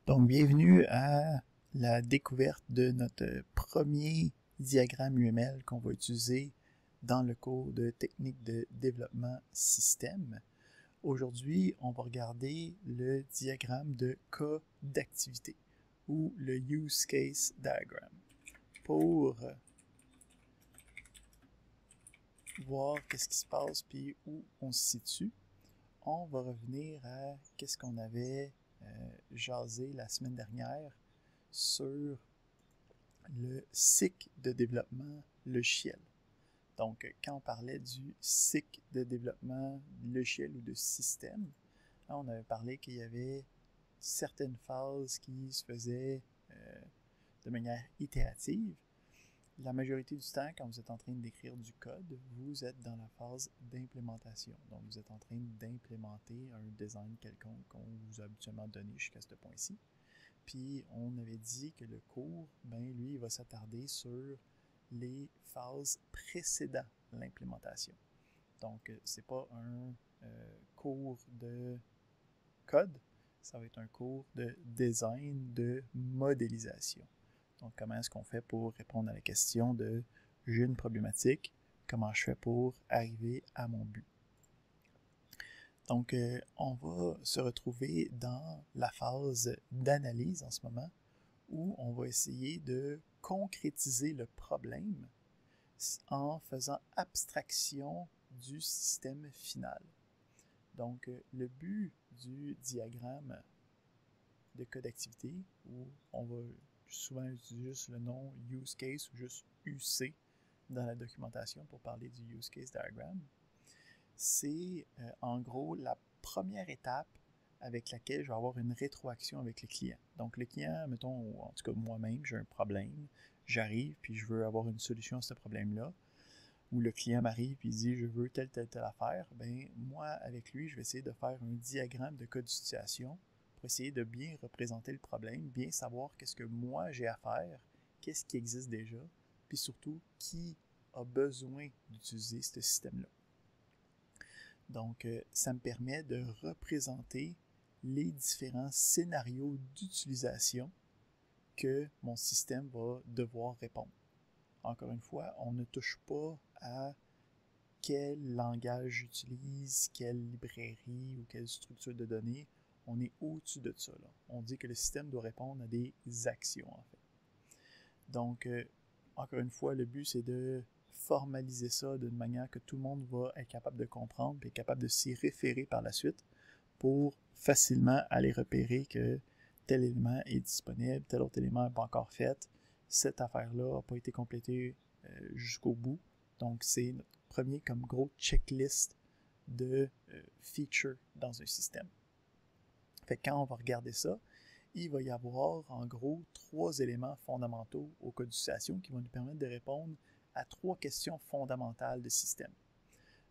Donc, bienvenue à la découverte de notre premier diagramme UML qu'on va utiliser dans le cours de technique de développement système. Aujourd'hui, on va regarder le diagramme de cas d'activité ou le Use Case Diagram pour voir qu'est-ce qui se passe puis où on se situe. On va revenir à qu'est-ce qu'on avait jasé la semaine dernière sur le cycle de développement logiciel. Donc, quand on parlait du cycle de développement logiciel ou de système, là, on avait parlé qu'il y avait certaines phases qui se faisaient de manière itérative. La majorité du temps, quand vous êtes en train d'écrire du code, vous êtes dans la phase d'implémentation. Donc, vous êtes en train d'implémenter un design quelconque qu'on vous a habituellement donné jusqu'à ce point-ci. Puis, on avait dit que le cours, ben lui, il va s'attarder sur les phases précédant l'implémentation. Donc, c'est pas un cours de code, ça va être un cours de design, de modélisation. Donc, comment est-ce qu'on fait pour répondre à la question de j'ai une problématique, comment je fais pour arriver à mon but. Donc, on va se retrouver dans la phase d'analyse en ce moment, où on va essayer de concrétiser le problème en faisant abstraction du système final. Donc, le but du diagramme de cas d'activité, où on va souvent utiliser juste le nom use case ou juste UC dans la documentation pour parler du use case diagram, c'est en gros la première étape avec laquelle je vais avoir une rétroaction avec le client. Donc le client, mettons, en tout cas moi-même, j'ai un problème, j'arrive puis je veux avoir une solution à ce problème-là, ou le client m'arrive et dit je veux telle affaire, ben moi avec lui, je vais essayer de faire un diagramme de cas d'utilisation pour essayer de bien représenter le problème, bien savoir qu'est-ce que moi j'ai à faire, qu'est-ce qui existe déjà, puis surtout qui a besoin d'utiliser ce système-là. Donc, ça me permet de représenter les différents scénarios d'utilisation que mon système va devoir répondre. Encore une fois, on ne touche pas à quel langage j'utilise, quelle librairie ou quelle structure de données. On est au-dessus de ça. Là. On dit que le système doit répondre à des actions, en fait. Donc, encore une fois, le but, c'est de formaliser ça d'une manière que tout le monde va être capable de comprendre et être capable de s'y référer par la suite pour facilement aller repérer que tel élément est disponible, tel autre élément n'est pas encore fait, cette affaire-là n'a pas été complétée jusqu'au bout. Donc, c'est notre premier comme gros checklist de features dans un système. Fait que quand on va regarder ça, il va y avoir en gros 3 éléments fondamentaux au cas d'utilisation qui vont nous permettre de répondre à 3 questions fondamentales de système.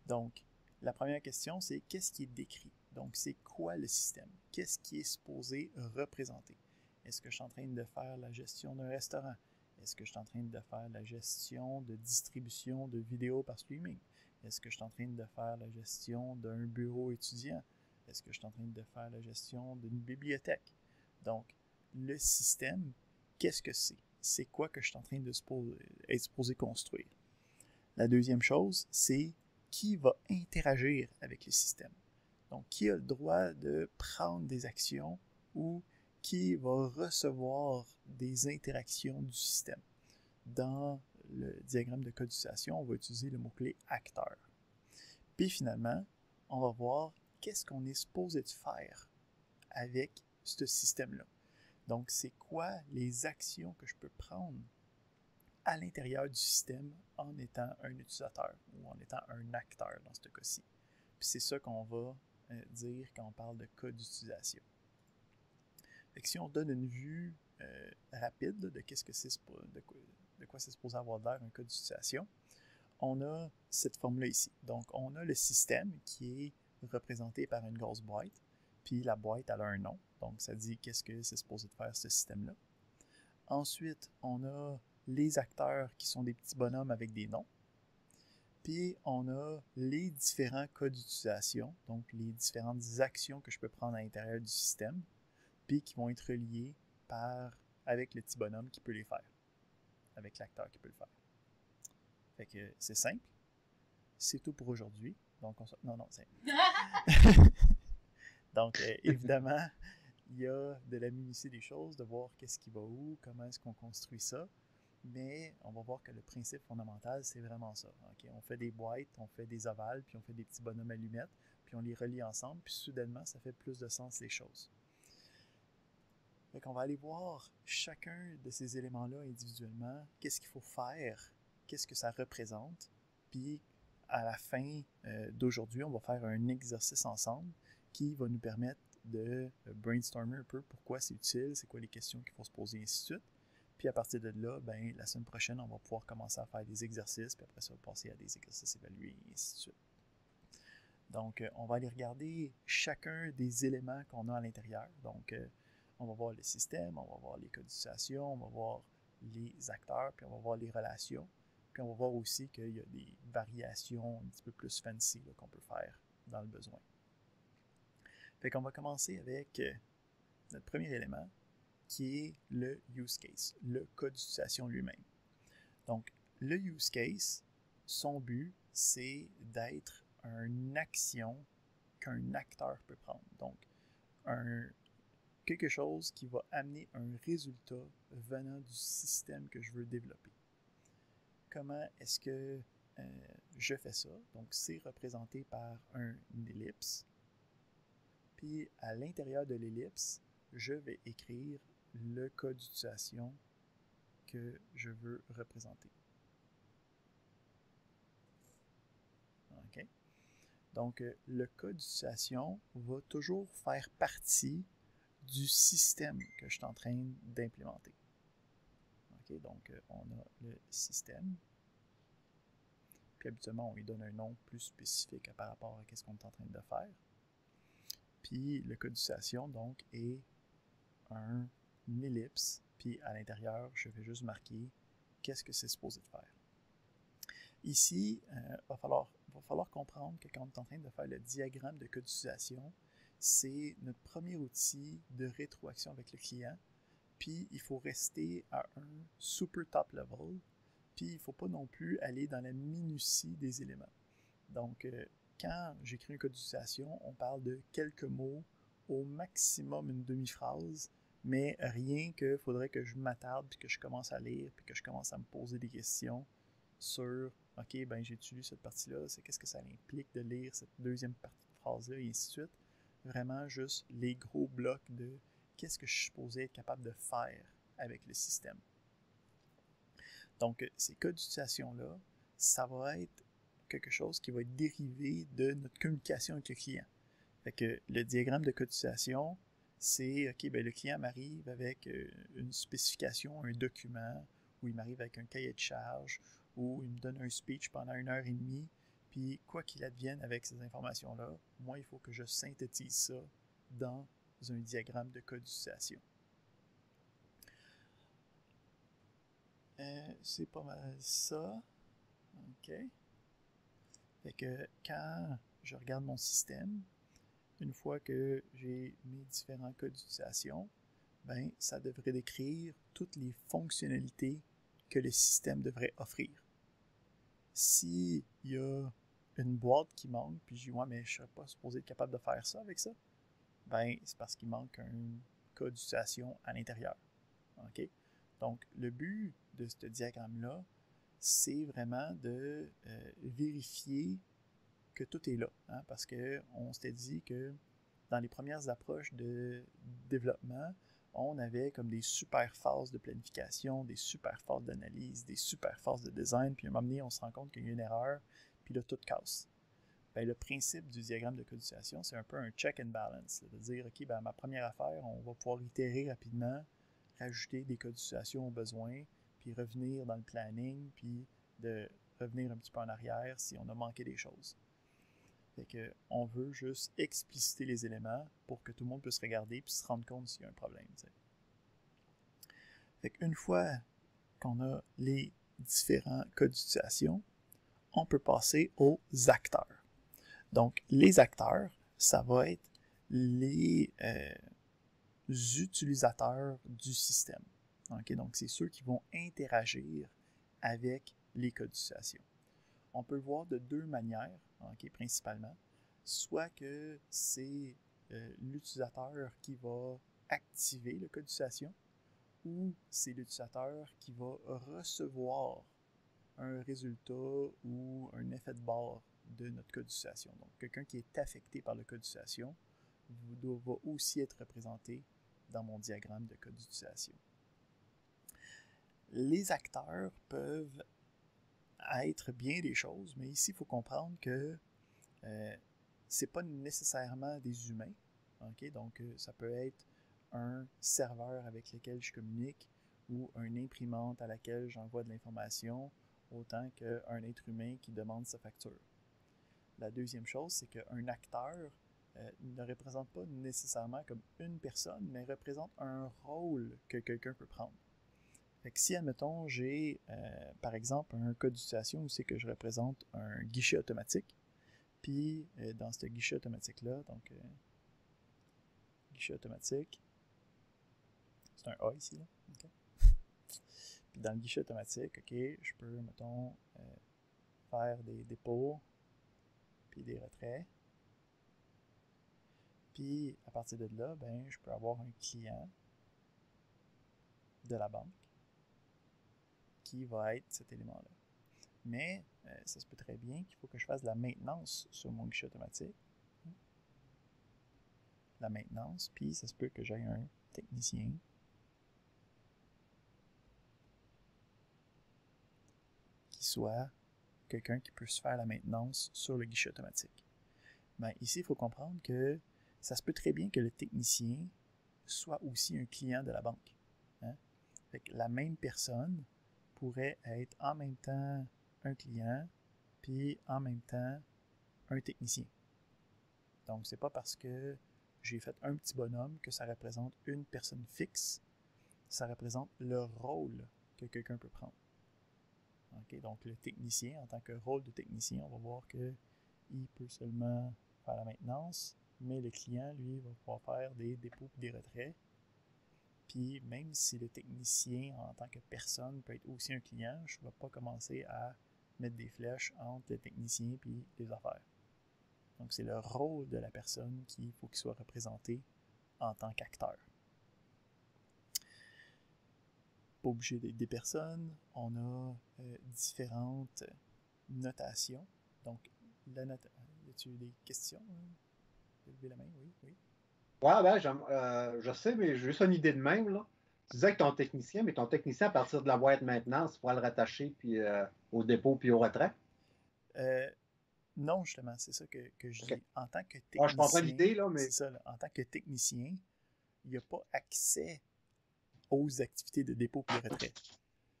Donc, la première question, c'est qu'est-ce qui est décrit? Donc, c'est quoi le système? Qu'est-ce qui est supposé représenter? Est-ce que je suis en train de faire la gestion d'un restaurant? Est-ce que je suis en train de faire la gestion de distribution de vidéos par streaming? Est-ce que je suis en train de faire la gestion d'un bureau étudiant? Est-ce que je suis en train de faire la gestion d'une bibliothèque? Donc, le système, qu'est-ce que c'est? C'est quoi que je suis en train de être supposé construire? La deuxième chose, c'est qui va interagir avec le système. Donc, qui a le droit de prendre des actions ou qui va recevoir des interactions du système. Dans le diagramme de cas d'utilisation, on va utiliser le mot-clé acteur. Puis finalement, on va voir qu'est-ce qu'on est supposé de faire avec ce système-là. Donc, c'est quoi les actions que je peux prendre à l'intérieur du système en étant un utilisateur ou en étant un acteur dans ce cas-ci. Puis c'est ça qu'on va dire quand on parle de cas d'utilisation. Fait que si on donne une vue rapide de qu'est-ce que c'est de quoi c'est supposé avoir l'air un cas d'utilisation, on a cette forme-là ici. Donc, on a le système qui est représenté par une grosse boîte, puis la boîte, elle a un nom. Donc, ça dit qu'est-ce que c'est supposé de faire ce système-là. Ensuite, on a les acteurs qui sont des petits bonhommes avec des noms. Puis, on a les différents cas d'utilisation, donc les différentes actions que je peux prendre à l'intérieur du système. puis qui vont être reliés avec le petit bonhomme qui peut les faire, avec l'acteur qui peut le faire. Fait que c'est simple. C'est tout pour aujourd'hui. Donc, non, c'est... Donc, évidemment, il y a de la minutie des choses, de voir qu'est-ce qui va où, comment est-ce qu'on construit ça. Mais on va voir que le principe fondamental, c'est vraiment ça. Okay? On fait des boîtes, on fait des ovales, puis on fait des petits bonhommes allumettes, puis on les relie ensemble, puis soudainement, ça fait plus de sens les choses. Fait qu'on va aller voir chacun de ces éléments-là individuellement, qu'est-ce qu'il faut faire, qu'est-ce que ça représente, puis à la fin d'aujourd'hui, on va faire un exercice ensemble qui va nous permettre de brainstormer un peu pourquoi c'est utile, c'est quoi les questions qu'il faut se poser, et ainsi de suite. Puis à partir de là, ben, la semaine prochaine, on va pouvoir commencer à faire des exercices, puis après ça, on va passer à des exercices évalués, et ainsi de suite. Donc, on va aller regarder chacun des éléments qu'on a à l'intérieur. Donc, on va voir le système, on va voir les codifications, on va voir les acteurs, puis on va voir les relations. Puis on va voir aussi qu'il y a des variations un petit peu plus fancy qu'on peut faire dans le besoin. Fait qu'on va commencer avec notre premier élément, qui est le use case, le code d'utilisation lui-même. Donc, le use case, son but, c'est d'être une action qu'un acteur peut prendre. Donc, quelque chose qui va amener un résultat venant du système que je veux développer. Comment est-ce que je fais ça? Donc, c'est représenté par une ellipse. Puis, à l'intérieur de l'ellipse, je vais écrire le code d'utilisation que je veux représenter. OK? Donc, le code d'utilisation va toujours faire partie du système que je suis en train d'implémenter. OK? Donc, on a le système. Puis, habituellement, on lui donne un nom plus spécifique par rapport à ce qu'on est en train de faire. Puis, le code d'utilisation, donc, est une ellipse. Puis, à l'intérieur, je vais juste marquer qu'est-ce que c'est supposé de faire. Ici, il va falloir comprendre que quand on est en train de faire le diagramme de code d'utilisation, c'est notre premier outil de rétroaction avec le client. Puis, il faut rester à un super top level. Puis, il ne faut pas non plus aller dans la minutie des éléments. Donc, quand j'écris un code d'utilisation, on parle de quelques mots, au maximum une demi-phrase, mais rien qu'il faudrait que je m'attarde, puis que je commence à lire, puis que je commence à me poser des questions sur « OK, ben j'ai lu cette partie-là, c'est qu'est-ce que ça implique de lire cette deuxième partie de phrase-là, et ainsi de suite. » Vraiment juste les gros blocs de qu'est-ce que je suis supposé être capable de faire avec le système. Donc, ces codes d'utilisation-là, ça va être quelque chose qui va être dérivé de notre communication avec le client. Fait que le diagramme de code d'utilisation, c'est OK, ben le client m'arrive avec une spécification, un document, ou il m'arrive avec un cahier de charge, ou il me donne un speech pendant 1h30, puis quoi qu'il advienne avec ces informations-là, moi, il faut que je synthétise ça dans un diagramme de code d'utilisation. C'est pas mal ça. OK. Fait que quand je regarde mon système, une fois que j'ai mes différents codes d'utilisation, ben, ça devrait décrire toutes les fonctionnalités que le système devrait offrir. S'il y a une boîte qui manque, puis je dis « Ouais, mais je ne serais pas supposé être capable de faire ça avec ça », ben, c'est parce qu'il manque un code d'utilisation à l'intérieur. OK? Donc, le but de ce diagramme-là, c'est vraiment de vérifier que tout est là. Hein, parce qu'on s'était dit que dans les premières approches de développement, on avait comme des super phases de planification, des super phases d'analyse, des super phases de design, puis à un moment donné, on se rend compte qu'il y a une erreur, puis là, tout casse. Ben, le principe du diagramme de code d'utilisation, c'est un peu un check and balance. De dire, OK, ben, ma première affaire, on va pouvoir itérer rapidement, rajouter des codes d'utilisation au besoin, puis revenir dans le planning, puis de revenir un petit peu en arrière si on a manqué des choses. Fait que on veut juste expliciter les éléments pour que tout le monde puisse regarder puis se rendre compte s'il y a un problème. T'sais. Fait qu'une fois qu'on a les différents codes d'utilisation, on peut passer aux acteurs. Donc, les acteurs, ça va être les utilisateurs du système. Okay? Donc, c'est ceux qui vont interagir avec les codifications. On peut le voir de deux manières, okay, principalement. Soit que c'est l'utilisateur qui va activer la codification, ou c'est l'utilisateur qui va recevoir un résultat ou un effet de bord de notre codification. Donc, quelqu'un qui est affecté par la codification va aussi être représenté dans mon diagramme de codification. Les acteurs peuvent être bien des choses, mais ici, il faut comprendre que ce n'est pas nécessairement des humains. Okay? Donc, ça peut être un serveur avec lequel je communique ou une imprimante à laquelle j'envoie de l'information, autant qu'un être humain qui demande sa facture. La deuxième chose, c'est qu'un acteur ne représente pas nécessairement comme une personne, mais représente un rôle que quelqu'un peut prendre. Fait que si, admettons, j'ai, par exemple, un code d'utilisation où c'est que je représente un guichet automatique, puis dans ce guichet automatique-là, donc guichet automatique, c'est un A ici, là, okay. Puis dans le guichet automatique, ok, je peux, mettons, faire des dépôts, puis des retraits. Puis à partir de là, ben, je peux avoir un client de la banque qui va être cet élément-là. Mais ça se peut très bien qu'il faut que je fasse de la maintenance sur mon guichet automatique. La maintenance, puis ça se peut que j'aille un technicien qui soit quelqu'un qui puisse faire la maintenance sur le guichet automatique. Ben, ici, il faut comprendre que ça se peut très bien que le technicien soit aussi un client de la banque. Hein? Fait que la même personne pourrait être en même temps un client, puis en même temps un technicien. Donc, c'est pas parce que j'ai fait un petit bonhomme que ça représente une personne fixe, ça représente le rôle que quelqu'un peut prendre. Okay? Donc, le technicien, en tant que rôle de technicien, on va voir qu'il peut seulement faire la maintenance, mais le client, lui, va pouvoir faire des dépôts et des retraits. Puis, même si le technicien, en tant que personne, peut être aussi un client, je ne vais pas commencer à mettre des flèches entre le technicien et les affaires. Donc, c'est le rôle de la personne qu'il faut qu'il soit représenté en tant qu'acteur. Pas obligé d'être des personnes. On a différentes notations. Donc, la notation. Y a-t-il des questions? Levez la main, oui, oui. Ouais, ben, je sais, mais j'ai juste une idée de même, là. Tu disais que ton technicien, mais ton technicien, à partir de la boîte maintenance, tu pourras le rattacher puis, au dépôt puis au retrait. Non, justement, c'est ça que je OK. dis. En tant que Ouais, je comprends technicien, l'idée, là, c'est mais ça, là, en tant que technicien, il n'y a pas accès aux activités de dépôt et de retrait.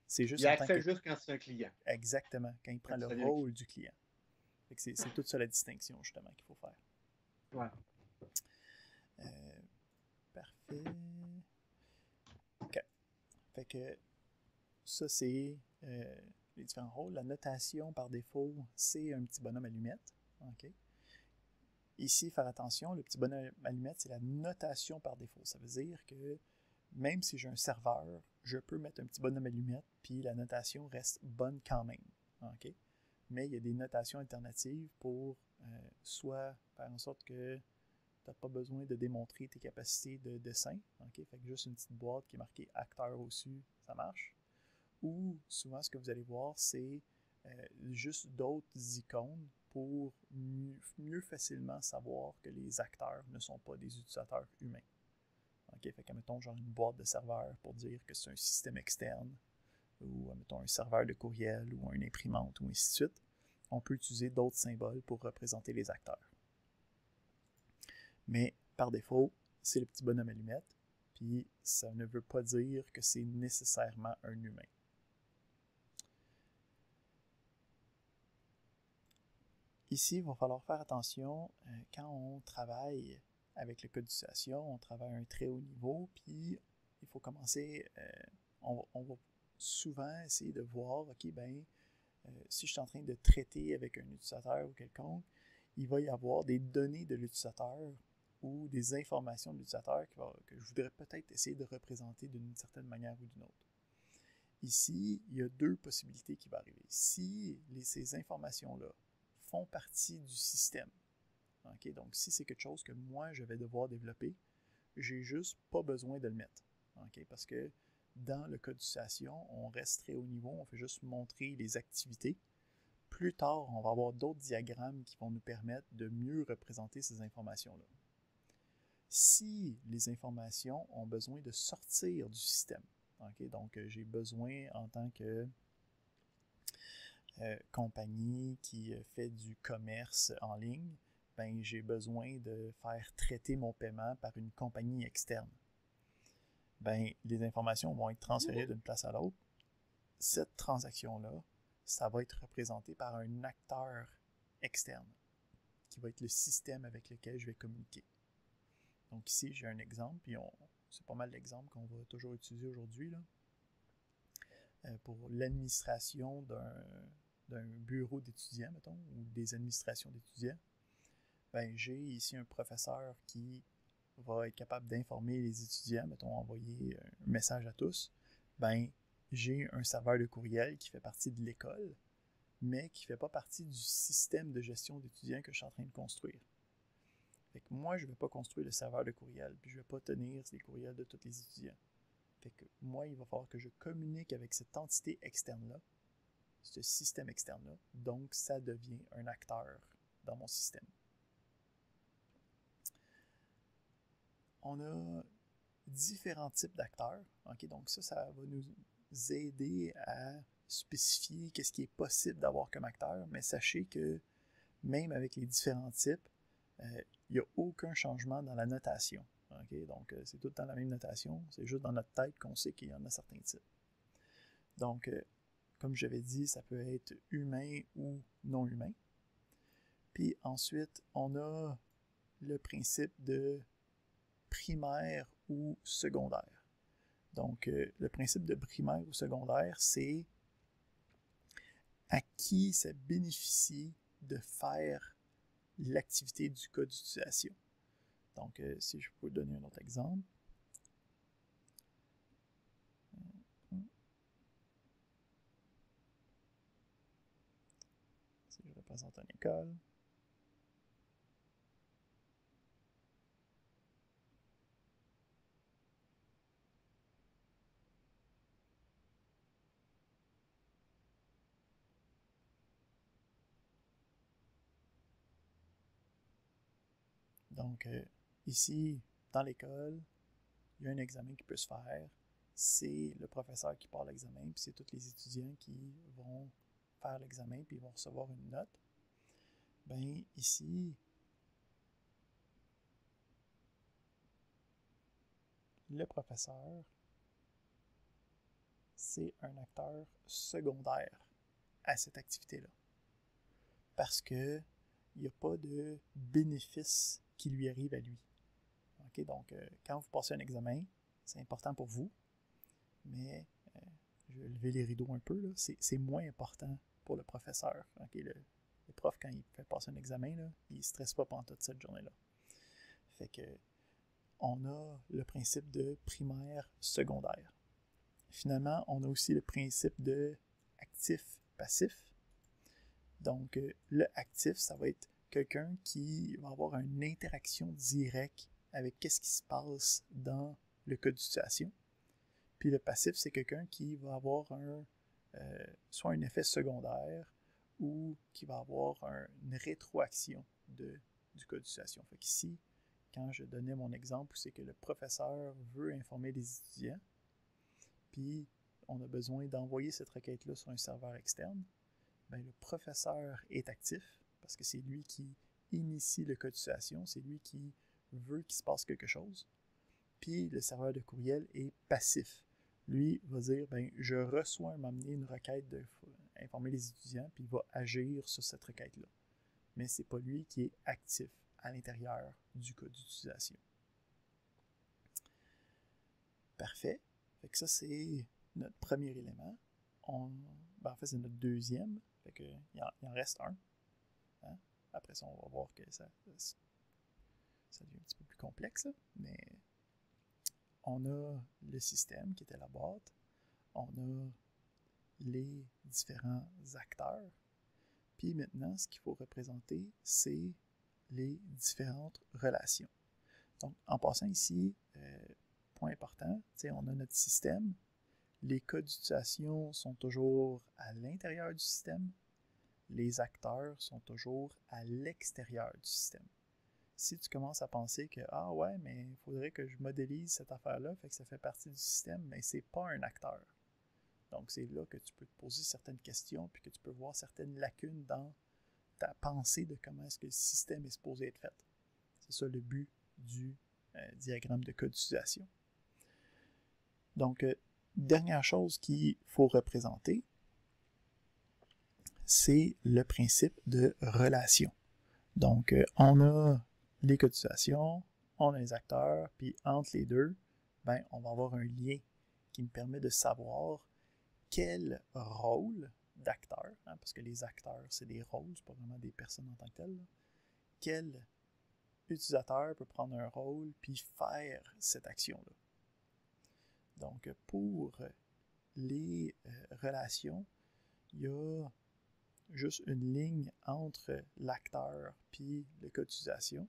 C'est il juste y a en tant que... accès juste quand c'est un client. Exactement, quand il prend Quand le ça devient un client. rôle du client. C'est toute ça la distinction, justement, qu'il faut faire. Ouais. Parfait. OK. Fait que ça, c'est les différents rôles. La notation, par défaut, c'est un petit bonhomme allumette. OK. Ici, faire attention, le petit bonhomme allumette, c'est la notation par défaut. Ça veut dire que même si j'ai un serveur, je peux mettre un petit bonhomme allumette, puis la notation reste bonne quand même. OK? Mais il y a des notations alternatives pour soit faire en sorte que tu n'as pas besoin de démontrer tes capacités de dessin. Okay? Fait que juste une petite boîte qui est marquée acteur au-dessus, ça marche. Ou souvent, ce que vous allez voir, c'est juste d'autres icônes pour mieux facilement savoir que les acteurs ne sont pas des utilisateurs humains. Okay? Fait que, mettons, genre une boîte de serveur pour dire que c'est un système externe, ou, mettons, un serveur de courriel, ou une imprimante, ou ainsi de suite. On peut utiliser d'autres symboles pour représenter les acteurs. Mais, par défaut, c'est le petit bonhomme allumette, puis ça ne veut pas dire que c'est nécessairement un humain. Ici, il va falloir faire attention quand on travaille avec le code d'utilisation, on travaille à un très haut niveau, puis il faut commencer, on va souvent essayer de voir, ok, ben, si je suis en train de traiter avec un utilisateur ou quelconque, il va y avoir des données de l'utilisateur ou des informations de l'utilisateur que je voudrais peut-être essayer de représenter d'une certaine manière ou d'une autre. Ici, il y a deux possibilités qui vont arriver. Si ces informations-là font partie du système, okay, donc si c'est quelque chose que moi je vais devoir développer, j'ai juste pas besoin de le mettre. Okay, parce que dans le code d'utilisation, on reste très haut niveau, on fait juste montrer les activités. Plus tard, on va avoir d'autres diagrammes qui vont nous permettre de mieux représenter ces informations-là. Si les informations ont besoin de sortir du système, okay, donc j'ai besoin en tant que compagnie qui fait du commerce en ligne, ben, j'ai besoin de faire traiter mon paiement par une compagnie externe. Ben, les informations vont être transférées d'une place à l'autre. Cette transaction-là, ça va être représenté par un acteur externe, qui va être le système avec lequel je vais communiquer. Donc ici, j'ai un exemple, puis c'est pas mal l'exemple qu'on va toujours utiliser aujourd'hui là, pour l'administration d'un bureau d'étudiants, mettons, ou des administrations d'étudiants. Ben, j'ai ici un professeur qui va être capable d'informer les étudiants, mettons, envoyer un message à tous. Ben, j'ai un serveur de courriel qui fait partie de l'école, mais qui ne fait pas partie du système de gestion d'étudiants que je suis en train de construire. Fait que moi, je ne vais pas construire le serveur de courriel, puis je ne vais pas tenir les courriels de tous les étudiants. Fait que moi, il va falloir que je communique avec cette entité externe-là, ce système externe-là, donc ça devient un acteur dans mon système. On a différents types d'acteurs. Okay? Donc ça va nous aider à spécifier qu'est-ce qui est possible d'avoir comme acteur, mais sachez que même avec les différents types, il n'y a aucun changement dans la notation. Okay? Donc c'est tout le temps la même notation, c'est juste dans notre tête qu'on sait qu'il y en a certains types. Donc, comme j'avais dit, ça peut être humain ou non humain. Puis ensuite, on a le principe de primaire ou secondaire. Donc, le principe de primaire ou secondaire, c'est à qui ça bénéficie de faire l'activité du code d'utilisation. Donc, si je peux donner un autre exemple. Si je représente une école. Donc, ici, dans l'école, il y a un examen qui peut se faire. C'est le professeur qui part l'examen, puis c'est tous les étudiants qui vont faire l'examen, puis ils vont recevoir une note. Ben, ici, le professeur, c'est un acteur secondaire à cette activité-là. Parce que il n'y a pas de bénéfice qui lui arrive à lui. Okay? Donc, quand vous passez un examen, c'est important pour vous, mais je vais lever les rideaux un peu, là, c'est moins important pour le professeur. Okay? Le prof, quand il fait passer un examen, là, il ne stresse pas pendant toute cette journée-là. Fait que on a le principe de primaire secondaire. Finalement, on a aussi le principe de actif-passif. Donc, le actif, ça va être quelqu'un qui va avoir une interaction directe avec ce qui se passe dans le code d'utilisation. Puis le passif, c'est quelqu'un qui va avoir soit un effet secondaire ou qui va avoir une rétroaction du code d'utilisation. Fait qu'ici, quand je donnais mon exemple, c'est que le professeur veut informer les étudiants, puis on a besoin d'envoyer cette requête-là sur un serveur externe, ben, le professeur est actif parce que c'est lui qui initie le code d'utilisation, c'est lui qui veut qu'il se passe quelque chose. Puis le serveur de courriel est passif. Lui va dire, ben, je reçois m'amener une requête d'informer les étudiants, puis il va agir sur cette requête-là. Mais c'est pas lui qui est actif à l'intérieur du code d'utilisation. Parfait. Fait que ça, c'est notre premier élément. En fait, c'est notre deuxième. Fait qu'il en reste un. Hein? Après ça, on va voir que ça ça devient un petit peu plus complexe, mais on a le système qui était la boîte, on a les différents acteurs, puis maintenant, ce qu'il faut représenter, c'est les différentes relations. Donc, en passant ici, point important, on a notre système. Les cas d'utilisation sont toujours à l'intérieur du système. Les acteurs sont toujours à l'extérieur du système. Si tu commences à penser que « Ah ouais, mais il faudrait que je modélise cette affaire-là, fait que ça fait partie du système », mais c'est pas un acteur. Donc, c'est là que tu peux te poser certaines questions puis que tu peux voir certaines lacunes dans ta pensée de comment est-ce que le système est supposé être fait. C'est ça le but du diagramme de cas d'utilisation. Donc, dernière chose qu'il faut représenter, c'est le principe de relation. Donc, on a les cas d'utilisation, on a les acteurs, puis entre les deux, ben, on va avoir un lien qui me permet de savoir quel rôle d'acteur, parce que les acteurs, c'est des rôles, c'est pas vraiment des personnes en tant que telles, quel utilisateur peut prendre un rôle puis faire cette action-là. Donc, pour les relations, il y a juste une ligne entre l'acteur puis le cas d'utilisation.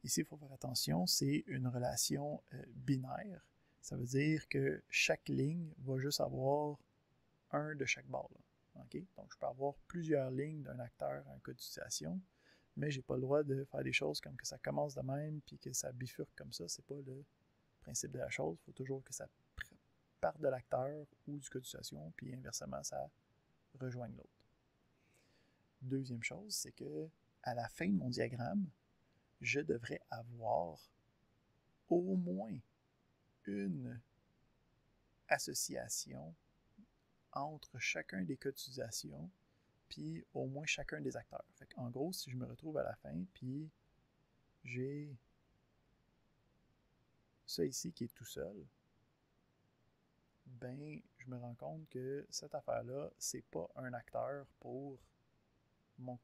Ici, il faut faire attention, c'est une relation binaire. Ça veut dire que chaque ligne va juste avoir un de chaque bord. Okay? Donc, je peux avoir plusieurs lignes d'un acteur à un cas d'utilisation, mais je n'ai pas le droit de faire des choses comme que ça commence de même puis que ça bifurque comme ça. C'est pas le principe de la chose. Il faut toujours que ça parte de l'acteur ou du cas d'utilisation, puis inversement, ça rejoigne l'autre. Deuxième chose, c'est que à la fin de mon diagramme, je devrais avoir au moins une association entre chacun des cas d'utilisation puis au moins chacun des acteurs. Fait en gros, si je me retrouve à la fin, puis j'ai ça ici qui est tout seul, ben, je me rends compte que cette affaire-là, c'est pas un acteur pour mon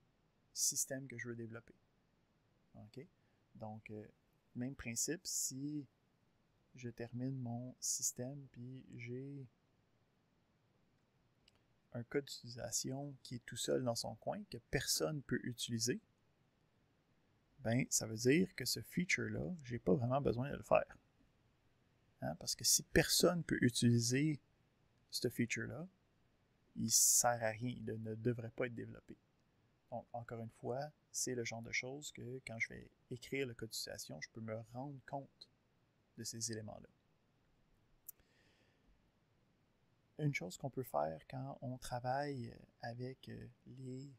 système que je veux développer. OK? Donc, même principe, si je termine mon système, puis j'ai un cas d'utilisation qui est tout seul dans son coin, que personne ne peut utiliser, ben, ça veut dire que ce feature-là, je n'ai pas vraiment besoin de le faire. Hein? Parce que si personne ne peut utiliser ce feature-là, il ne sert à rien, il ne devrait pas être développé. Donc, encore une fois, c'est le genre de choses que quand je vais écrire le code d'utilisation, je peux me rendre compte de ces éléments-là. Une chose qu'on peut faire quand on travaille avec les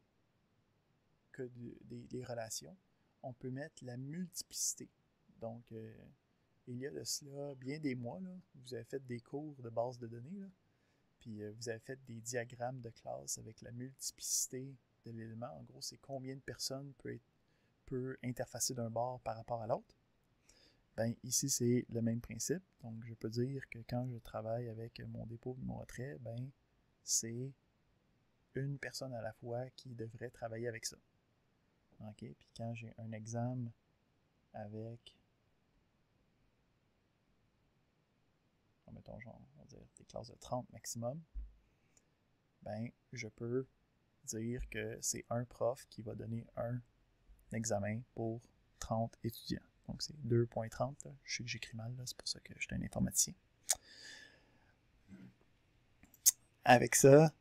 relations, on peut mettre la multiplicité. Donc, il y a de cela bien des mois, là, vous avez fait des cours de base de données, là, puis vous avez fait des diagrammes de classe avec la multiplicité de l'élément. En gros, c'est combien de personnes peut interfacer d'un bord par rapport à l'autre. Ben, ici, c'est le même principe. Donc, je peux dire que quand je travaille avec mon dépôt et mon retrait, ben, c'est une personne à la fois qui devrait travailler avec ça. OK? Puis quand j'ai un examen avec, mettons, genre, on va dire des classes de 30 maximum, ben, je peux dire que c'est un prof qui va donner un examen pour 30 étudiants. Donc, c'est 2.30. Je sais que j'écris mal, c'est pour ça que je suis un informaticien. Avec ça,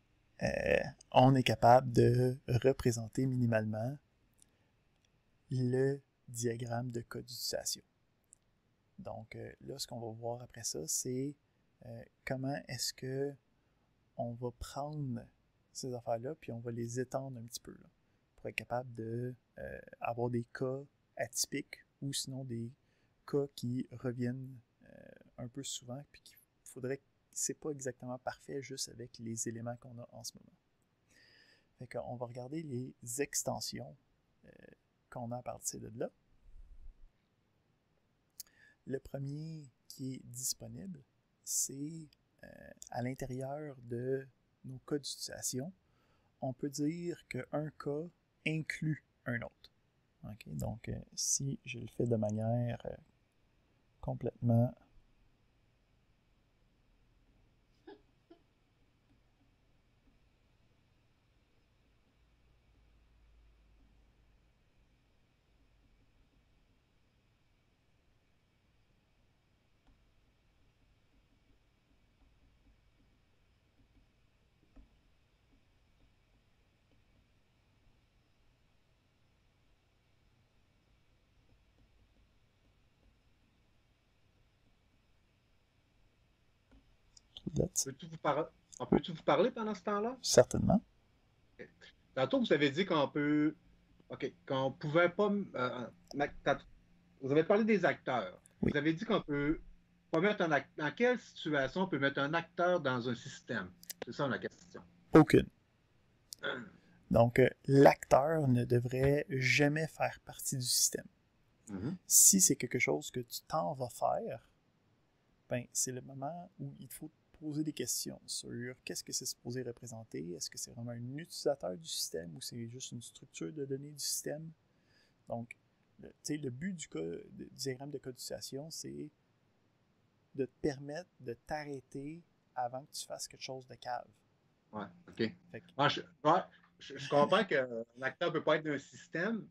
on est capable de représenter minimalement le diagramme de cas d'utilisation. Donc, là, ce qu'on va voir après ça, c'est comment est-ce que on va prendre ces affaires-là, puis on va les étendre un petit peu, là, pour être capable de avoir des cas atypiques ou sinon des cas qui reviennent un peu souvent, puis qu'il faudrait que c'est pas exactement parfait juste avec les éléments qu'on a en ce moment. Fait qu'on va regarder les extensions qu'on a à partir de là. Le premier qui est disponible, c'est à l'intérieur de nos cas d'utilisation, on peut dire qu'un cas inclut un autre. OK? Donc, si je le fais de manière complètement let's, On peut-tu vous parler pendant ce temps-là? certainement. OK. Tantôt, vous avez dit qu'on peut. OK, qu'on pouvait pas. Vous avez parlé des acteurs. Oui, Vous avez dit qu'on peut pas mettre un acteur. Dans quelle situation on peut mettre un acteur dans un système? C'est ça la question. aucune. Donc, l'acteur ne devrait jamais faire partie du système. Mhm. Si c'est quelque chose que tu t'en vas faire, ben, c'est le moment où il faut poser des questions sur qu'est-ce que c'est supposé représenter, est-ce que c'est vraiment un utilisateur du système ou c'est juste une structure de données du système. Donc, le but du diagramme de code d'utilisation, c'est de te permettre de t'arrêter avant que tu fasses quelque chose de cave. Ouais, OK. Fait que, Je comprends qu'un acteur ne peut pas être d'un système,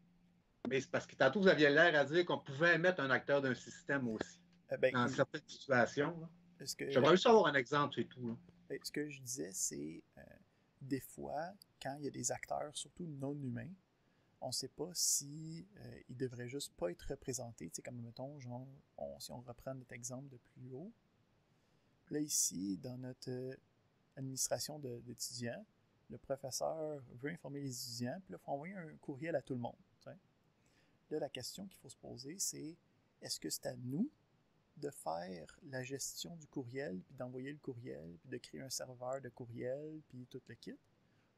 mais c'est parce que tantôt, vous aviez l'air à dire qu'on pouvait mettre un acteur d'un système aussi, ben, dans certaines situations. Là. ce que, J'aimerais juste avoir un exemple, c'est tout. Là. ben, ce que je disais, c'est des fois, quand il y a des acteurs, surtout non humains, on ne sait pas si ils devraient juste pas être représentés. Tu sais, comme mettons, genre, si on reprend notre exemple de plus haut, là ici, dans notre administration d'étudiants, le professeur veut informer les étudiants, puis là, il faut envoyer un courriel à tout le monde. Tu sais. Là, la question qu'il faut se poser, c'est est-ce que c'est à nous de faire la gestion du courriel, puis d'envoyer le courriel, puis de créer un serveur de courriel, puis tout le kit?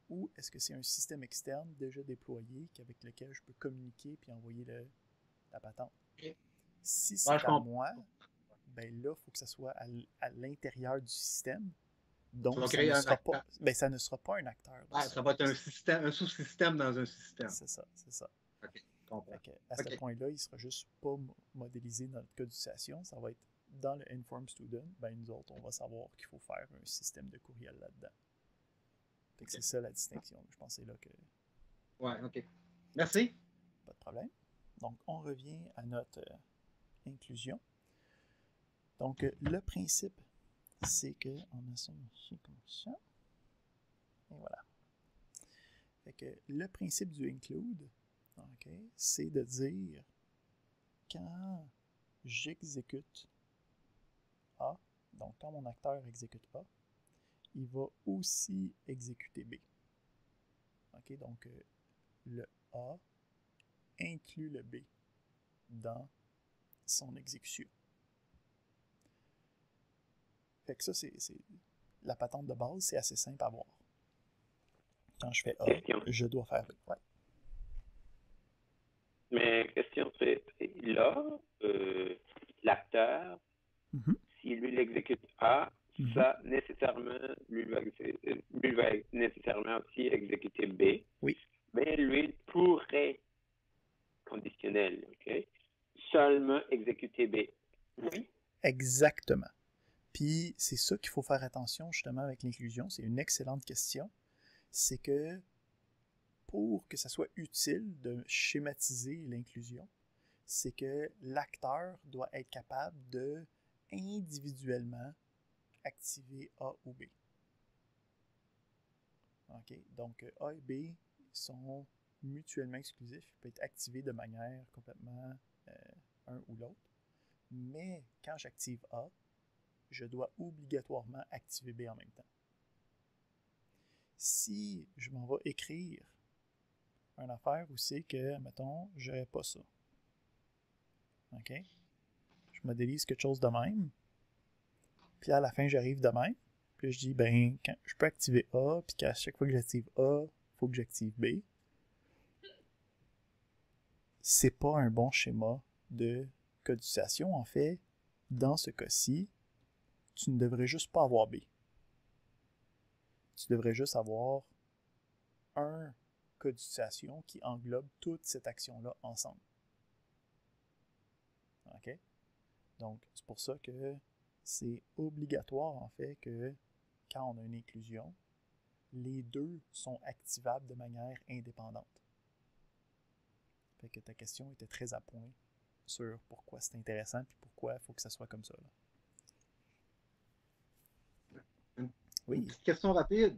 Ou est-ce que c'est un système externe déjà déployé avec lequel je peux communiquer puis envoyer la patente? Okay. Si c'est Je à comprends. moi, ben là, il faut que ça soit à l'intérieur du système. Tu Donc, vas créer un acteur. ça ne sera pas un acteur. Ça va être un système, un sous-système dans un système. C'est ça, c'est ça. OK, je comprends. À ce point-là, il ne sera juste pas modélisé dans notre code d'utilisation. Ça va être dans le Inform Student. Ben, nous autres, on va savoir qu'il faut faire un système de courriel là-dedans. Okay. C'est ça la distinction. Je pense que c'est là que... Ouais, OK. Merci. Pas de problème. Donc, on revient à notre inclusion. Donc, le principe, c'est qu'on a ça ici comme ça. Et voilà. Fait que le principe du include, okay, c'est de dire quand j'exécute A, donc quand mon acteur exécute A, il va aussi exécuter B. Okay, donc, le A inclut le B dans son exécution. Fait que ça, c'est la patente de base, c'est assez simple à voir. Quand je fais A, je dois faire B. Ouais. Mais question, c'est là, l'acteur, si lui l'exécute A, ça nécessairement, lui va nécessairement aussi exécuter B. Oui. Mais lui pourrait, conditionnel, OK, seulement exécuter B. Oui. Exactement. Puis c'est ça qu'il faut faire attention justement avec l'inclusion. C'est une excellente question. C'est que pour que ça soit utile de schématiser l'inclusion, c'est que l'acteur doit être capable de individuellement activer A ou B. Okay? Donc A et B sont mutuellement exclusifs. Ils peuvent être activés de manière complètement un ou l'autre. Mais quand j'active A, je dois obligatoirement activer B en même temps. Si je m'en vais écrire une affaire où c'est que, mettons, je n'aurais pas ça. OK? Je modélise quelque chose de même. Puis à la fin, j'arrive de même. Puis je dis, ben, quand je peux activer A, puis qu'à chaque fois que j'active A, il faut que j'active B. C'est pas un bon schéma de codification. En fait, dans ce cas-ci, tu ne devrais juste pas avoir B. Tu devrais juste avoir un cas d'utilisation qui englobe toute cette action-là ensemble. OK? Donc, c'est pour ça que c'est obligatoire, en fait, que quand on a une inclusion, les deux sont activables de manière indépendante. Fait que ta question était très à point sur pourquoi c'est intéressant et pourquoi il faut que ça soit comme ça. Là. Oui. Une petite question rapide.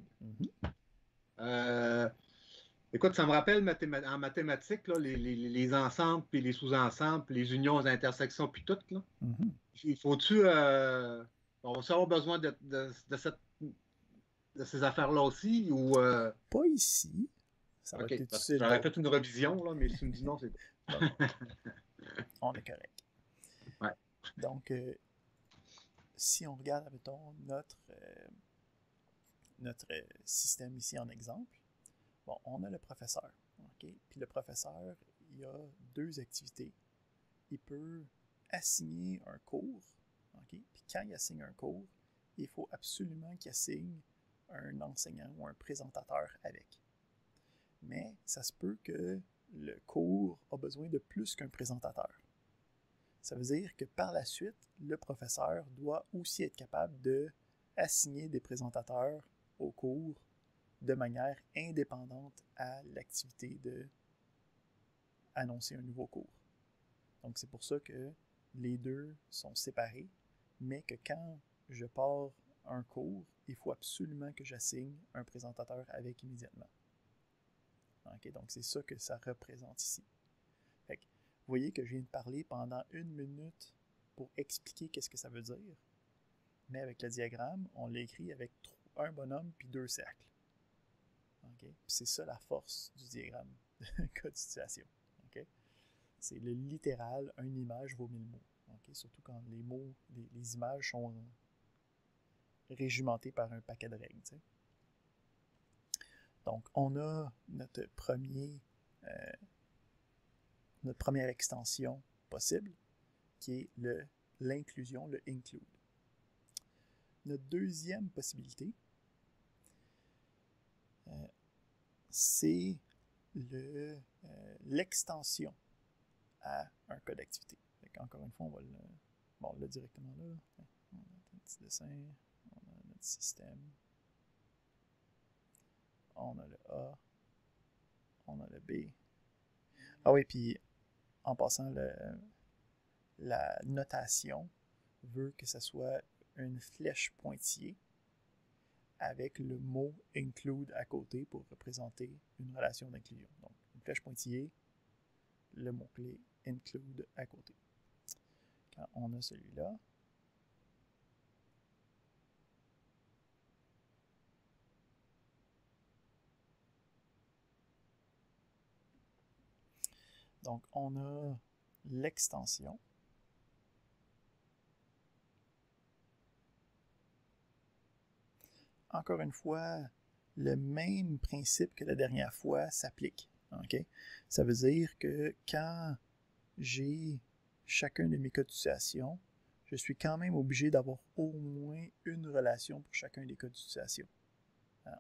Écoute, ça me rappelle en mathématiques, là, les ensembles, puis les sous-ensembles, puis les unions, les intersections, puis tout. Là. Il faut-tu... on va avoir besoin de ces affaires-là aussi? Ou, Pas ici. Ça va être utile. J'aurais fait une revision, là, mais si tu me dis non, c'est... On est correct. Ouais. Donc, si on regarde, mettons, notre système ici en exemple, bon, on a le professeur. Okay? Puis le professeur, il a deux activités. Il peut assigner un cours. Okay? Puis quand il assigne un cours, il faut absolument qu'il assigne un enseignant ou un présentateur avec. Mais ça se peut que le cours a besoin de plus qu'un présentateur. Ça veut dire que par la suite, le professeur doit aussi être capable de assigner des présentateurs au cours de manière indépendante à l'activité de annoncer un nouveau cours. Donc c'est pour ça que les deux sont séparés, mais que quand je pars un cours, il faut absolument que j'assigne un présentateur avec immédiatement. Okay, donc c'est ça que ça représente ici. Fait que, vous voyez que je viens de parler pendant 1 minute pour expliquer qu'est-ce que ça veut dire, mais avec le diagramme, on l'écrit avec un bonhomme puis 2 cercles. Okay? C'est ça la force du diagramme de cas de situation. Okay? C'est le littéral, une image vaut 1000 mots. Okay? Surtout quand les mots, les images sont régimentées par un paquet de règles. T'sais. Donc, on a notre première extension possible, qui est l'inclusion, le include. Notre deuxième possibilité, c'est l'extension à un cas d'activité. Encore une fois, on l'a directement là. On a un petit dessin, on a notre système, on a le A, on a le B. Ah oui, puis en passant, la notation veut que ce soit une flèche pointillée avec le mot include à côté pour représenter une relation d'inclusion. Donc, une flèche pointillée, le mot-clé include à côté. Quand on a celui-là, donc on a l'extension. Encore une fois, le même principe que la dernière fois s'applique. Okay? Ça veut dire que quand j'ai chacun de mes cas d'utilisation, je suis quand même obligé d'avoir au moins une relation pour chacun des cas d'utilisation.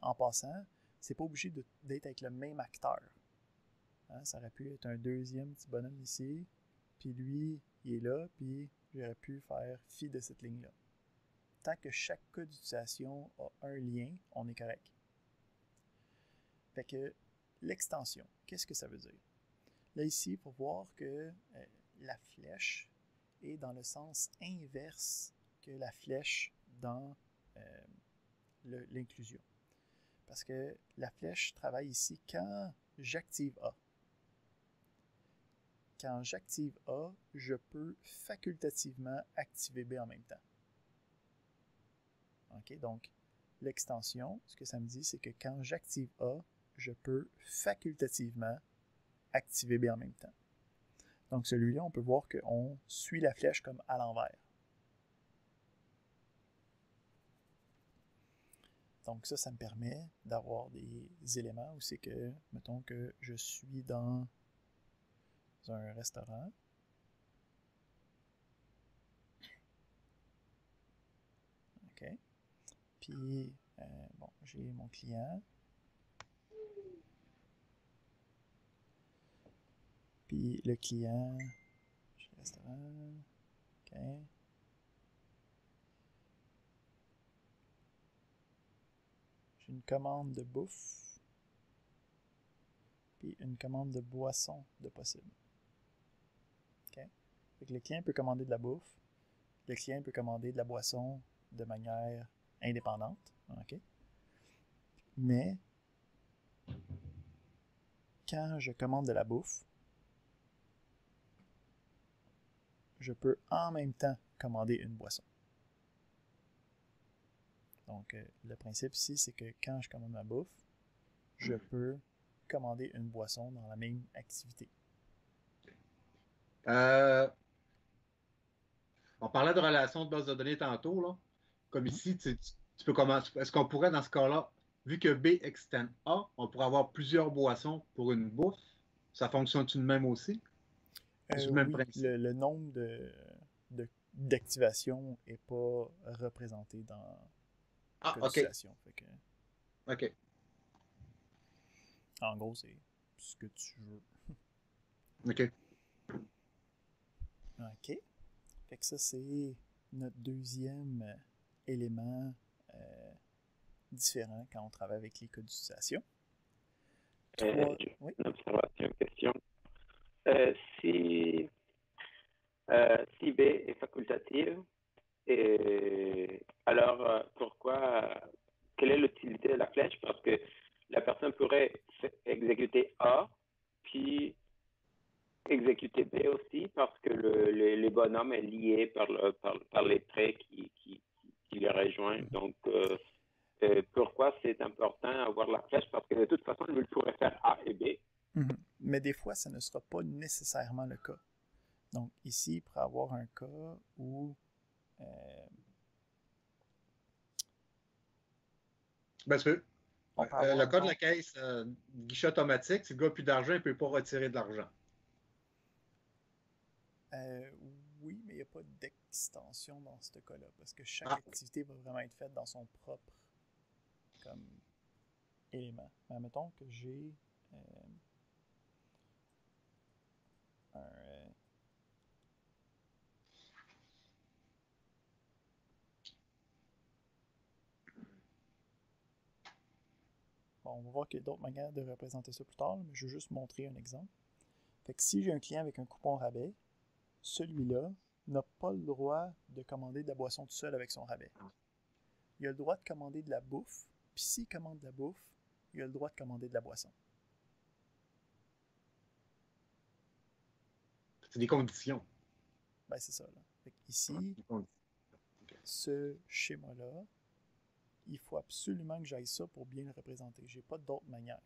En passant, c'est pas obligé d'être avec le même acteur. Ça aurait pu être un deuxième petit bonhomme ici, puis lui, il est là, puis j'aurais pu faire fi de cette ligne-là. Tant que chaque cas d'utilisation a un lien, on est correct. Fait que l'extension, qu'est-ce que ça veut dire? Là, ici, il faut voir que la flèche est dans le sens inverse que la flèche dans l'inclusion. Parce que la flèche travaille ici quand j'active A. Quand j'active A, je peux facultativement activer B en même temps. Okay? Donc, l'extension, ce que ça me dit, c'est que quand j'active A, je peux facultativement activer B en même temps. Donc, celui-là, on peut voir qu'on suit la flèche comme à l'envers. Donc, ça me permet d'avoir des éléments où c'est que, mettons que je suis dans un restaurant. OK. Puis, bon, j'ai mon client. Puis le client, chez le restaurant, OK. J'ai une commande de bouffe, puis une commande de boisson de possible. OK. Fait que le client peut commander de la bouffe, le client peut commander de la boisson de manière indépendante. OK. Mais quand je commande de la bouffe, je peux en même temps commander une boisson. Donc, le principe ici, c'est que quand je commande ma bouffe, je peux commander une boisson dans la même activité. On parlait de relations de base de données tantôt, là. Comme ici, tu peux commencer. Est-ce qu'on pourrait, dans ce cas-là, vu que B extend A, on pourrait avoir plusieurs boissons pour une bouffe? Ça fonctionne-tu de même aussi? C'est le même Oui, principe. le nombre d'activations n'est pas représenté dans le code OK. d'utilisation. Fait que, OK. en gros, c'est ce que tu veux. OK. OK. Fait que ça, c'est notre deuxième élément différent quand on travaille avec les codes d'utilisation. Oui. Une observation, une question. Si B est facultative, alors pourquoi, quelle est l'utilité de la flèche? Parce que la personne pourrait exécuter A, puis exécuter B aussi, parce que les bonhommes est lié par les traits qui les rejoignent. Donc, pourquoi c'est important d'avoir la flèche? Parce que de toute façon, il pourrait faire A et B. Mais des fois, ça ne sera pas nécessairement le cas. Donc ici, pour avoir un cas où Bien sûr. Le cas de la caisse guichet automatique, si le gars n'a plus d'argent, il ne peut pas retirer de l'argent. Oui, mais il n'y a pas d'extension dans ce cas-là, parce que chaque activité va vraiment être faite dans son propre comme élément. Mais admettons que j'ai Bon, on va voir qu'il y a d'autres manières de représenter ça plus tard, mais je vais juste montrer un exemple. Fait que si j'ai un client avec un coupon rabais, celui-là n'a pas le droit de commander de la boisson tout seul avec son rabais. Il a le droit de commander de la bouffe, puis s'il commande de la bouffe, il a le droit de commander de la boisson. C'est des conditions. Ben, c'est ça, là. Fait que ici, ce schéma-là, il faut absolument que j'aille ça pour bien le représenter. J'ai pas d'autre manière.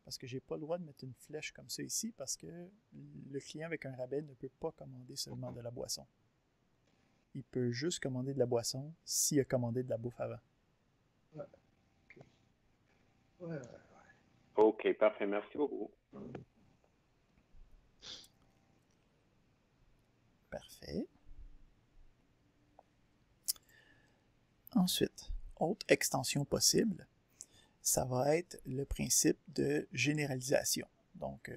Parce que j'ai pas le droit de mettre une flèche comme ça ici, parce que le client avec un rabais ne peut pas commander seulement de la boisson. Il peut juste commander de la boisson s'il a commandé de la bouffe avant. OK, parfait. Merci beaucoup. Parfait. Ensuite, autre extension possible, ça va être le principe de généralisation. Donc,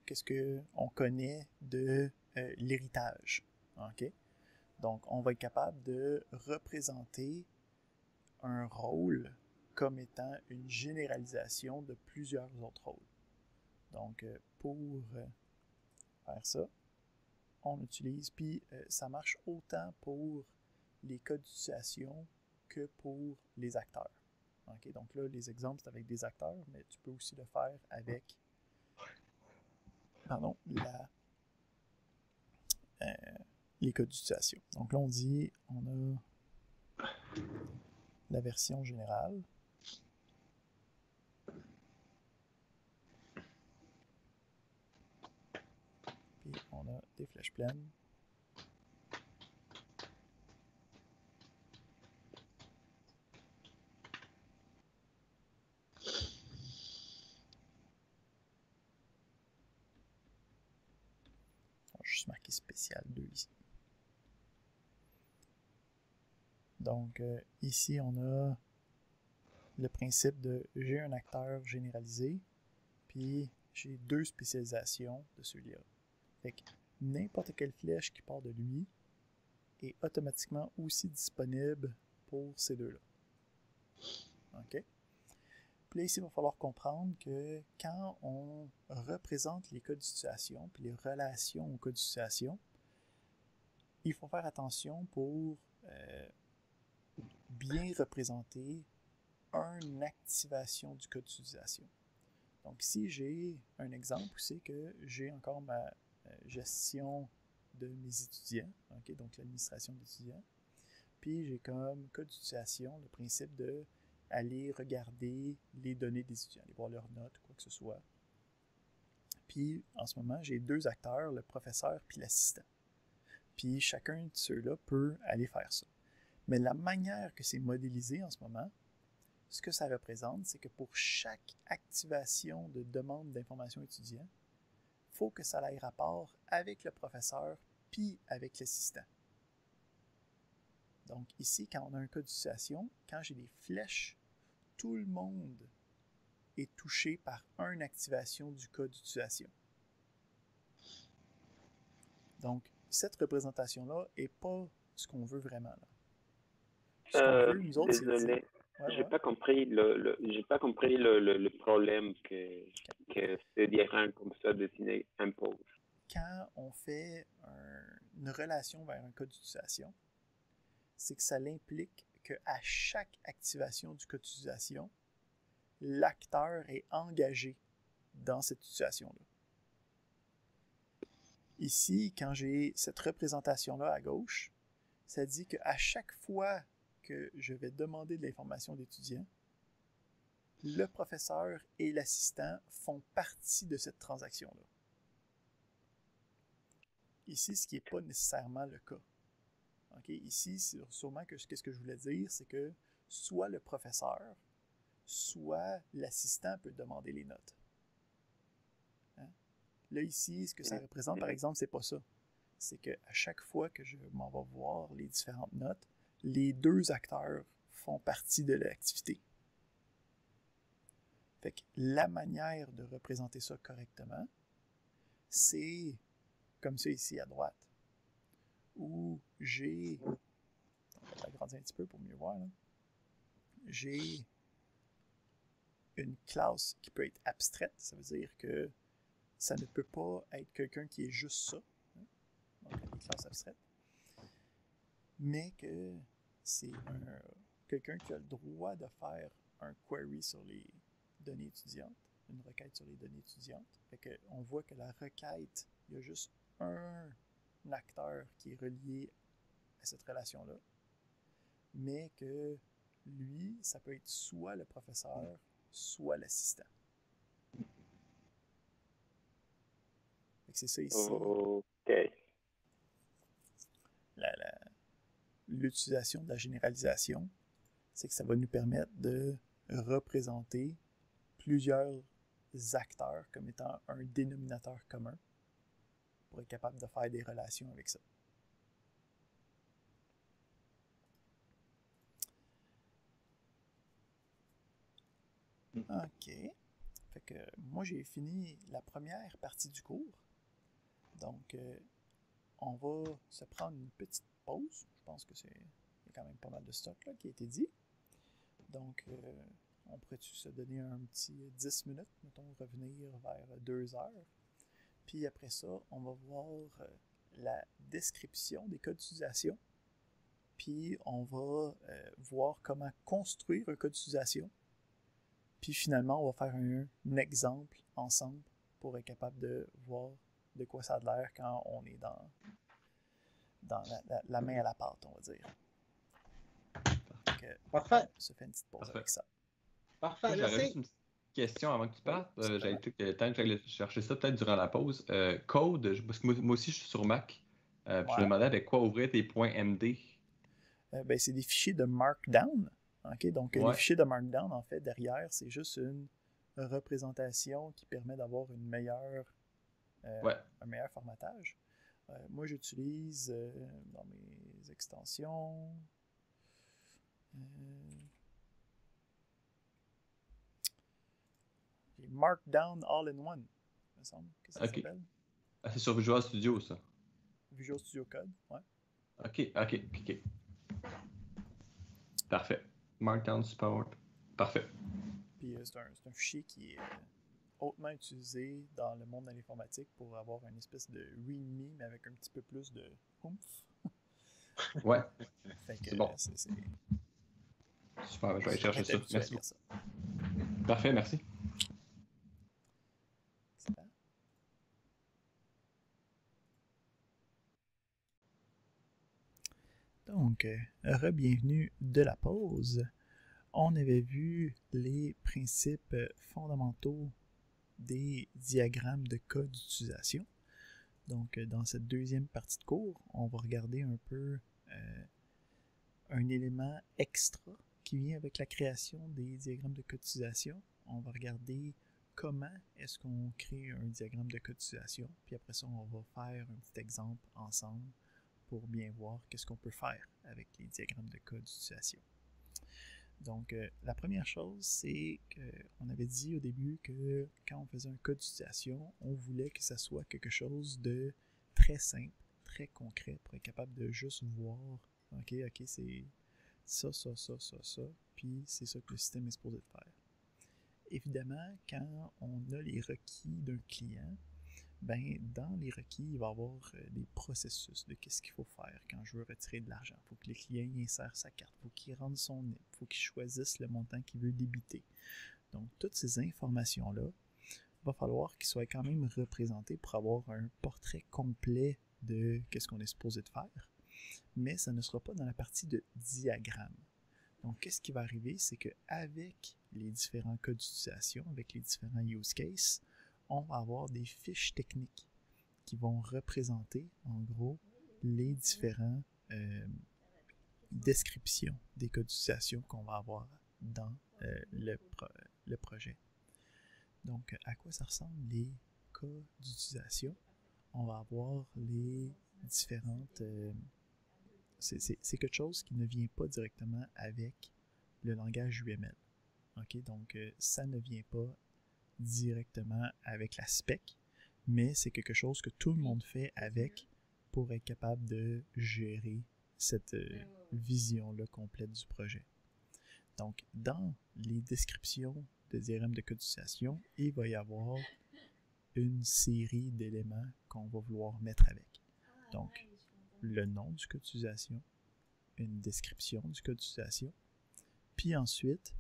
qu'est-ce qu'on connaît de l'héritage? Okay? Donc, on va être capable de représenter un rôle comme étant une généralisation de plusieurs autres rôles. Donc, pour faire ça, on utilise, puis ça marche autant pour les codes d'utilisation que pour les acteurs. Okay? Donc là, les exemples, c'est avec des acteurs, mais tu peux aussi le faire avec les codes d'utilisation. Donc là, on dit, on a la version générale. Puis on a des flèches pleines. On va juste marquer spécial 2 ici. Donc ici, on a le principe de j'ai un acteur généralisé, puis j'ai 2 spécialisations de celui-là. Fait que n'importe quelle flèche qui part de lui est automatiquement aussi disponible pour ces deux-là. OK? Puis là, ici, il va falloir comprendre que quand on représente les cas de situation puis les relations aux cas de situation, il faut faire attention pour bien représenter une activation du cas d'utilisation. Donc ici, j'ai un exemple où c'est que j'ai encore ma gestion de mes étudiants, okay, donc l'administration d'étudiants. Puis j'ai comme cas d'utilisation le principe de aller regarder les données des étudiants, aller voir leurs notes, quoi que ce soit. Puis en ce moment, j'ai 2 acteurs, le professeur puis l'assistant. Puis chacun de ceux-là peut aller faire ça. Mais la manière que c'est modélisé en ce moment, ce que ça représente, c'est que pour chaque activation de demande d'information étudiant, il faut que ça ait rapport avec le professeur puis avec l'assistant. Donc ici, quand on a un cas d'utilisation, quand j'ai des flèches, tout le monde est touché par une activation du cas d'utilisation. Donc, cette représentation-là n'est pas ce qu'on veut vraiment. Là. Ce qu'on veut, nous autres, c'est... Désolé, j'ai pas compris j'ai pas compris le problème que ce diagramme comme ça dessiné impose. Quand on fait une relation vers un cas d'utilisation, c'est que ça implique qu'à chaque activation du cas d'utilisation, l'acteur est engagé dans cette situation-là. Ici, quand j'ai cette représentation-là à gauche, ça dit qu'à chaque fois que je vais demander de l'information d'étudiant, le professeur et l'assistant font partie de cette transaction-là. Ici, ce qui n'est pas nécessairement le cas. Okay? Ici, sûrement que ce que je voulais dire, c'est que soit le professeur, soit l'assistant peut demander les notes. Hein? Là, ici, ce que ça représente, par exemple, c'est pas ça. C'est qu'à chaque fois que je m'en vais voir les différentes notes, les 2 acteurs font partie de l'activité. Fait que la manière de représenter ça correctement, c'est comme ça ici à droite, où j'ai, on va l'agrandir un petit peu pour mieux voir, là. J'ai une classe qui peut être abstraite, ça veut dire que ça ne peut pas être quelqu'un qui est juste ça, hein? Donc une classe abstraite, mais que c'est quelqu'un qui a le droit de faire un query sur les données étudiantes, une requête sur les données étudiantes. Fait que on voit que la requête, il y a juste un acteur qui est relié à cette relation-là, mais que lui, ça peut être soit le professeur, soit l'assistant. Fait que c'est ça ici. OK. L'utilisation de la généralisation, c'est que ça va nous permettre de représenter plusieurs acteurs comme étant un dénominateur commun pour être capable de faire des relations avec ça. OK. Fait que moi, j'ai fini la première partie du cours. Donc, on va se prendre une petite pause. Je pense que il y a quand même pas mal de stock là, qui a été dit. Donc, on pourrait-tu se donner un petit 10 minutes, mettons, revenir vers 2 heures. Puis après ça, on va voir la description des cas d'utilisation. Puis on va voir comment construire un cas d'utilisation. Puis finalement, on va faire un exemple ensemble pour être capable de voir de quoi ça a l'air quand on est dans la main à la pâte, on va dire. Parfait. On se fait une petite pause avec ça. Parfait, moi, j'aurais juste une petite question avant que tu partes. J'allais chercher ça peut-être durant la pause. Code, parce que moi aussi, je suis sur Mac. Je me demandais avec quoi ouvrir tes points MD. C'est des fichiers de Markdown. Okay? Donc, les fichiers de Markdown, en fait, derrière, c'est juste une représentation qui permet d'avoir un meilleur formatage. Moi, j'utilise dans mes extensions j'ai Markdown All-in-One. me semble que ça s'appelle. Ah, c'est sur Visual Studio, ça. Visual Studio Code, ouais. OK. Parfait. Markdown Support. Parfait. Puis c'est un fichier qui est hautement utilisé dans le monde de l'informatique pour avoir une espèce de README, mais avec un petit peu plus de oomph. Ouais. Fait que c'est bon. c'est Super, je vais aller chercher ça. Merci beaucoup. Ça. Parfait, merci. Donc, re-bienvenue de la pause. On avait vu les principes fondamentaux des diagrammes de cas d'utilisation. Donc, dans cette deuxième partie de cours, on va regarder un peu un élément extra qui vient avec la création des diagrammes de cas d'utilisation. On va regarder comment est-ce qu'on crée un diagramme de cas d'utilisation, puis après ça, on va faire un petit exemple ensemble pour bien voir qu'est-ce qu'on peut faire avec les diagrammes de cas d'utilisation. Donc, la première chose, c'est qu'on avait dit au début que quand on faisait un cas d'utilisation, on voulait que ça soit quelque chose de très simple, très concret, pour être capable de juste voir, ok, c'est ça, puis c'est ça que le système est supposé de faire. Évidemment, quand on a les requis d'un client, ben, dans les requis, il va y avoir des processus de qu'est-ce qu'il faut faire quand je veux retirer de l'argent. Il faut que le client insère sa carte, il faut qu'il rentre son NIP, il faut qu'il choisisse le montant qu'il veut débiter. Donc, toutes ces informations-là, il va falloir qu'ils soient quand même représentées pour avoir un portrait complet de qu'est-ce qu'on est supposé de faire, mais ça ne sera pas dans la partie de diagramme. Donc, qu'est-ce qui va arriver, c'est qu'avec les différents cas d'utilisation, avec les différents use cases, on va avoir des fiches techniques qui vont représenter, en gros, les différentes descriptions des cas d'utilisation qu'on va avoir dans le projet. Donc, à quoi ça ressemble les cas d'utilisation? On va avoir les différentes... c'est quelque chose qui ne vient pas directement avec le langage UML. Okay? Donc, ça ne vient pas directement avec la spec, mais c'est quelque chose que tout le monde fait avec pour être capable de gérer cette vision-là complète du projet. Donc, dans les descriptions de diagrammes de cas d'utilisation, il va y avoir une série d'éléments qu'on va vouloir mettre avec. Donc, le nom du cas d'utilisation, une description du cas d'utilisation, puis ensuite,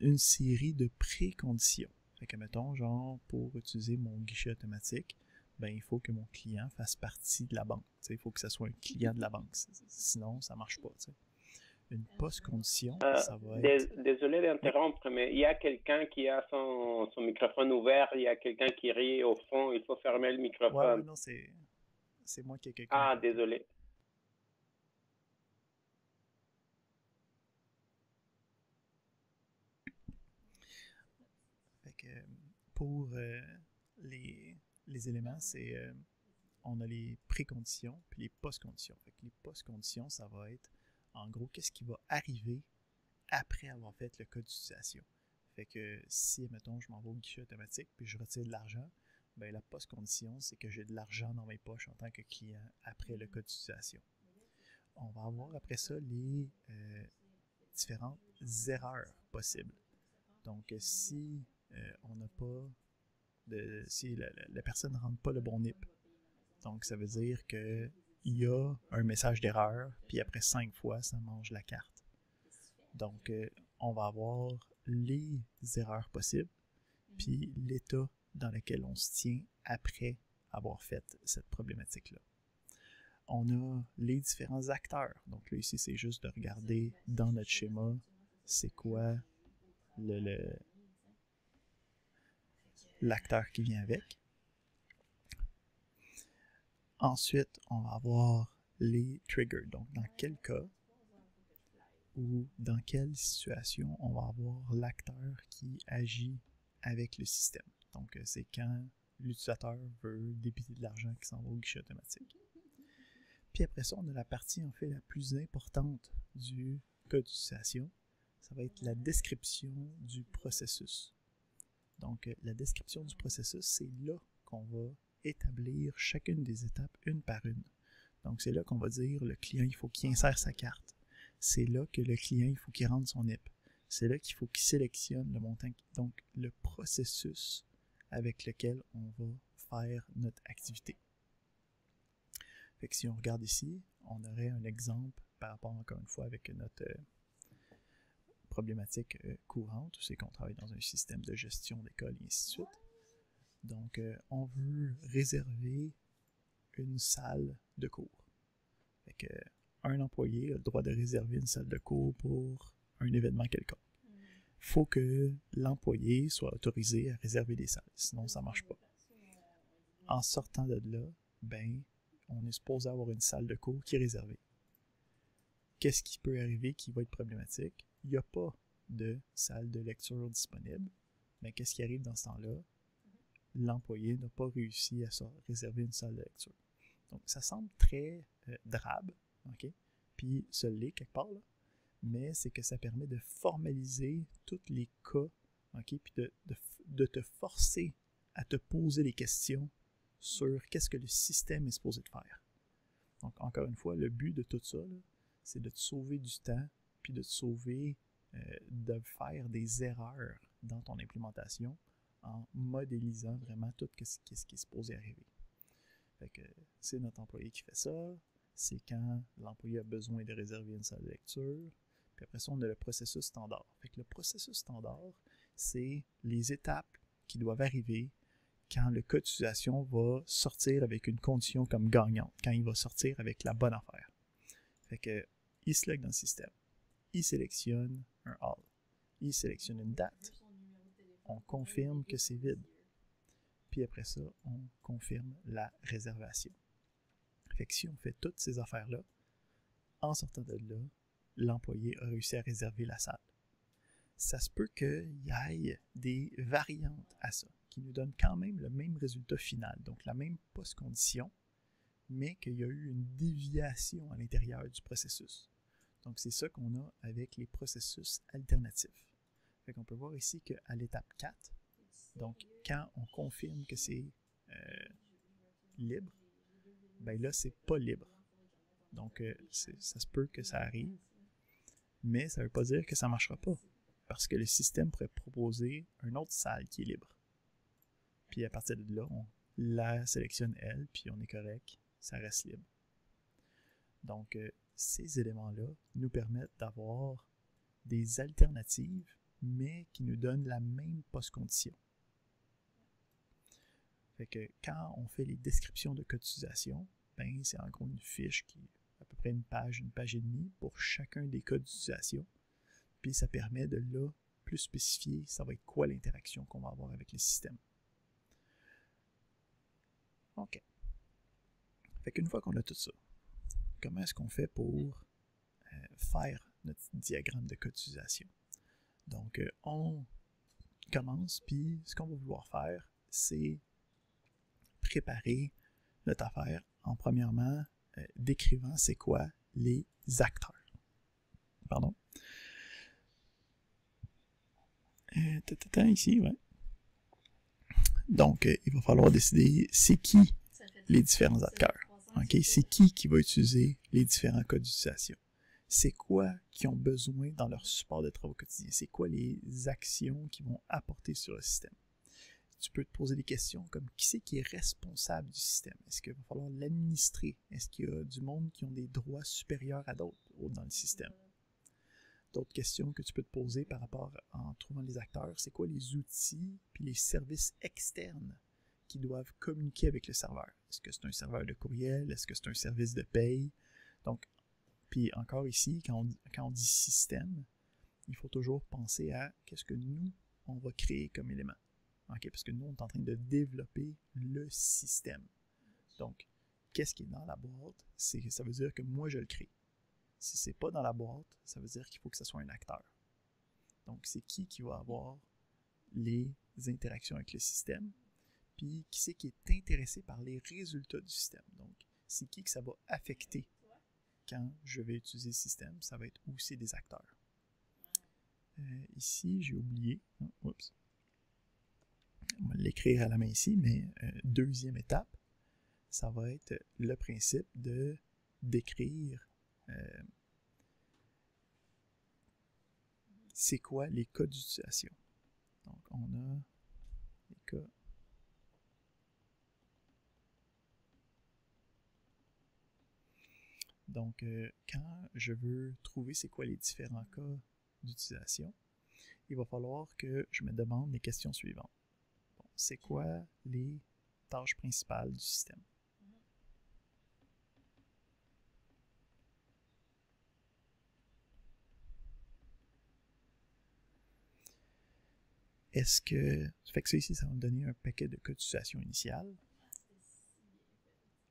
une série de préconditions. Fait que, mettons, genre, pour utiliser mon guichet automatique, ben, il faut que mon client fasse partie de la banque. T'sais, il faut que ça soit un client de la banque. Sinon, ça ne marche pas. T'sais. Une post-condition, ça va être... Désolé d'interrompre, mais il y a quelqu'un qui a son microphone ouvert, il y a quelqu'un qui rit au fond, il faut fermer le microphone. Ouais, non, c'est moi qui ai quelqu'un. Ah, désolé. Fait que pour les éléments, c'est on a les préconditions puis les post-conditions. Fait que les post-conditions, ça va être en gros qu'est-ce qui va arriver après avoir fait le cas d'utilisation. Fait que si, mettons, je m'en vais au guichet automatique puis je retire de l'argent, ben la post-condition, c'est que j'ai de l'argent dans mes poches en tant que client après le cas d'utilisation. On va avoir après ça les différentes erreurs possibles. Donc, si on n'a pas si la personne ne rentre pas le bon NIP, donc ça veut dire qu'il y a un message d'erreur, puis après 5 fois, ça mange la carte. Donc, on va avoir les erreurs possibles, puis l'état dans lequel on se tient après avoir fait cette problématique-là. On a les différents acteurs. Donc là, ici, c'est juste de regarder dans notre schéma, c'est quoi l'acteur qui vient avec. Ensuite, on va avoir les triggers. Donc, dans quel cas ou dans quelle situation on va avoir l'acteur qui agit avec le système. Donc, c'est quand l'utilisateur veut débiter de l'argent qui s'en va au guichet automatique. Puis après ça, on a la partie en fait la plus importante du cas d'utilisation. Ça va être la description du processus. Donc, la description du processus, c'est là qu'on va établir chacune des étapes une par une. Donc, c'est là qu'on va dire le client, il faut qu'il insère sa carte. C'est là que le client, il faut qu'il rentre son IP. C'est là qu'il faut qu'il sélectionne le montant. Donc, le processus avec lequel on va faire notre activité. Fait que si on regarde ici, on aurait un exemple par rapport, encore une fois, avec notre problématique courante, c'est qu'on travaille dans un système de gestion d'école et ainsi de suite. Donc, on veut réserver une salle de cours. Fait que, un employé a le droit de réserver une salle de cours pour un événement quelconque. Il faut que l'employé soit autorisé à réserver des salles, sinon ça ne marche pas. En sortant de là, ben, on est supposé avoir une salle de cours qui est réservée. Qu'est-ce qui peut arriver qui va être problématique? Il n'y a pas de salle de lecture disponible, mais qu'est-ce qui arrive dans ce temps-là? L'employé n'a pas réussi à réserver une salle de lecture. Donc, ça semble très drabe, ok? Puis, ça l'est quelque part, là. Mais c'est que ça permet de formaliser tous les cas, ok? Puis de te forcer à te poser des questions sur qu'est-ce que le système est supposé de faire. Donc, encore une fois, le but de tout ça, là, c'est de te sauver du temps, puis de te sauver de faire des erreurs dans ton implémentation en modélisant vraiment tout ce qui est supposé arriver. Fait que c'est notre employé qui fait ça, c'est quand l'employé a besoin de réserver une salle de lecture, puis après ça, on a le processus standard. Fait que le processus standard, c'est les étapes qui doivent arriver quand le cas d'utilisation va sortir avec une condition comme gagnante, quand il va sortir avec la bonne affaire. Fait que, il se log dans le système, il sélectionne un all, il sélectionne une date, on confirme que c'est vide, puis après ça, on confirme la réservation. Fait que si on fait toutes ces affaires-là, en sortant de là, l'employé a réussi à réserver la salle. Ça se peut qu'il y ait des variantes à ça, qui nous donnent quand même le même résultat final, donc la même post-condition, mais qu'il y a eu une déviation à l'intérieur du processus. Donc, c'est ça qu'on a avec les processus alternatifs. Fait qu'on peut voir ici qu'à l'étape 4, donc quand on confirme que c'est libre, ben là, c'est pas libre. Donc, ça se peut que ça arrive, mais ça ne veut pas dire que ça ne marchera pas, parce que le système pourrait proposer une autre salle qui est libre. Puis à partir de là, on la sélectionne elle, puis on est correct, ça reste libre. Donc, ces éléments-là nous permettent d'avoir des alternatives, mais qui nous donnent la même post-condition. Fait que quand on fait les descriptions de cas d'utilisation, ben, c'est en gros une fiche qui est à peu près une page et demie pour chacun des cas d'utilisation. Puis ça permet de là plus spécifier ça va être quoi l'interaction qu'on va avoir avec le système. OK. Fait qu'une fois qu'on a tout ça, comment est-ce qu'on fait pour faire notre diagramme de cas d'utilisation? Donc, on commence, puis ce qu'on va vouloir faire, c'est préparer notre affaire en premièrement décrivant c'est quoi les acteurs. Pardon. Ici, ouais. Donc, il va falloir décider c'est qui les différents acteurs. Okay? C'est qui va utiliser les différents cas d'utilisation. C'est quoi qu'ils ont besoin dans leur support de travaux quotidiens. C'est quoi les actions qu'ils vont apporter sur le système. Tu peux te poser des questions comme qui c'est qui est responsable du système? Est-ce qu'il va falloir l'administrer? Est-ce qu'il y a du monde qui ont des droits supérieurs à d'autres dans le système? D'autres questions que tu peux te poser par rapport en trouvant les acteurs, c'est quoi les outils puis les services externes qui doivent communiquer avec le serveur? Est-ce que c'est un serveur de courriel? Est-ce que c'est un service de paye? Donc, puis encore ici, quand on dit système, il faut toujours penser à qu'est-ce que nous, on va créer comme élément. Okay, parce que nous, on est en train de développer le système. Donc, qu'est-ce qui est dans la boîte? Ça veut dire que moi, je le crée. Si c'est pas dans la boîte, ça veut dire qu'il faut que ce soit un acteur. Donc, c'est qui va avoir les interactions avec le système, puis qui c'est qui est intéressé par les résultats du système. Donc, c'est qui que ça va affecter quand je vais utiliser le système. Ça va être aussi des acteurs. Ici, j'ai oublié. Oups. On va l'écrire à la main ici, mais deuxième étape, ça va être le principe de décrire c'est quoi les cas d'utilisation. Donc, on a les cas. Donc, quand je veux trouver c'est quoi les différents cas d'utilisation, il va falloir que je me demande les questions suivantes. Bon, c'est quoi les tâches principales du système? Est-ce que... Ça fait que ça ici, ça va me donner un paquet de cas d'utilisation initiale.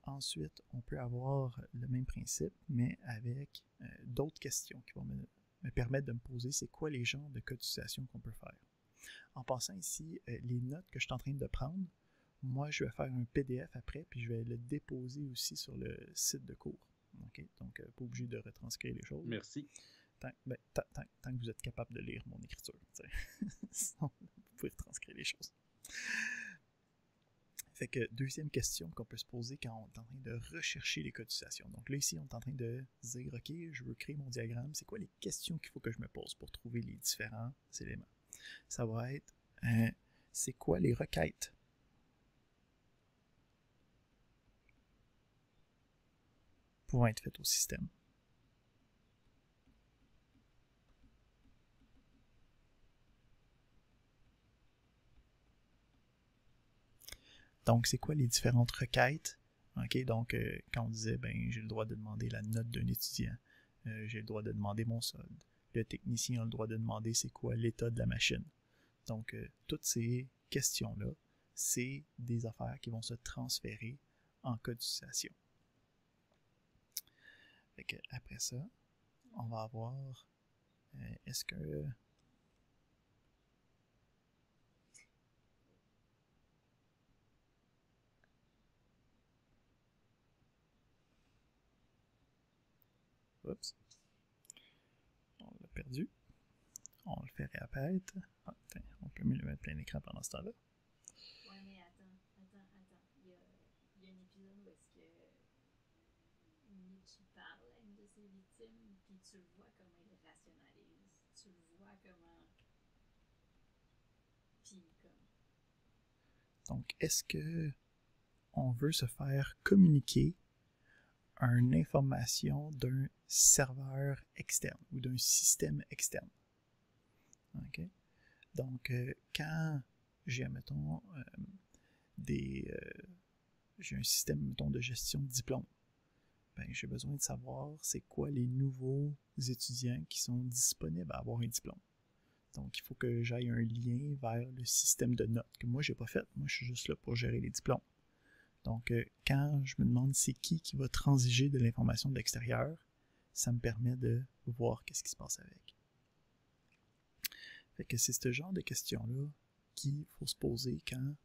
Ensuite, on peut avoir le même principe, mais avec d'autres questions qui vont me permettre de me poser c'est quoi les genres de cas d'utilisation qu'on peut faire. En passant ici, les notes que je suis en train de prendre, moi, je vais faire un PDF après, puis je vais le déposer aussi sur le site de cours. Okay? Donc, pas obligé de retranscrire les choses. Merci. Tant que vous êtes capable de lire mon écriture. Sinon, vous pouvez retranscrire les choses. Fait que deuxième question qu'on peut se poser quand on est en train de rechercher les cas d'utilisation. Donc là, ici, on est en train de dire, OK, je veux créer mon diagramme. C'est quoi les questions qu'il faut que je me pose pour trouver les différents éléments? Ça va être, c'est quoi les requêtes? Pouvant être faites au système. Donc, c'est quoi les différentes requêtes? Okay, donc, quand on disait, j'ai le droit de demander la note d'un étudiant, j'ai le droit de demander mon solde. Le technicien a le droit de demander c'est quoi l'état de la machine. Donc, toutes ces questions-là, c'est des affaires qui vont se transférer en cas d'utilisation. Après ça, on va avoir, est-ce que... Oups. On l'a perdu. On le fait réapparaître. Ah, on peut mieux le mettre plein écran pendant ce temps-là. Ouais, mais attends. Il y a un épisode où est-ce que Mitch parle à une de ses victimes, puis tu le vois comment il rationalise. Tu le vois comment... Puis comme... Donc, est-ce que on veut se faire communiquer une information d'un serveur externe ou d'un système externe? OK? Donc, quand j'ai, mettons, j'ai un système, mettons, de gestion de diplôme, j'ai besoin de savoir c'est quoi les nouveaux étudiants qui sont disponibles à avoir un diplôme. Donc, il faut que j'aille un lien vers le système de notes que moi, j'ai pas fait. Moi, je suis juste là pour gérer les diplômes. Donc, quand je me demande c'est qui va transiger de l'information de l'extérieur, ça me permet de voir qu'est-ce qui se passe avec. Fait que c'est ce genre de questions-là qu'il faut se poser quand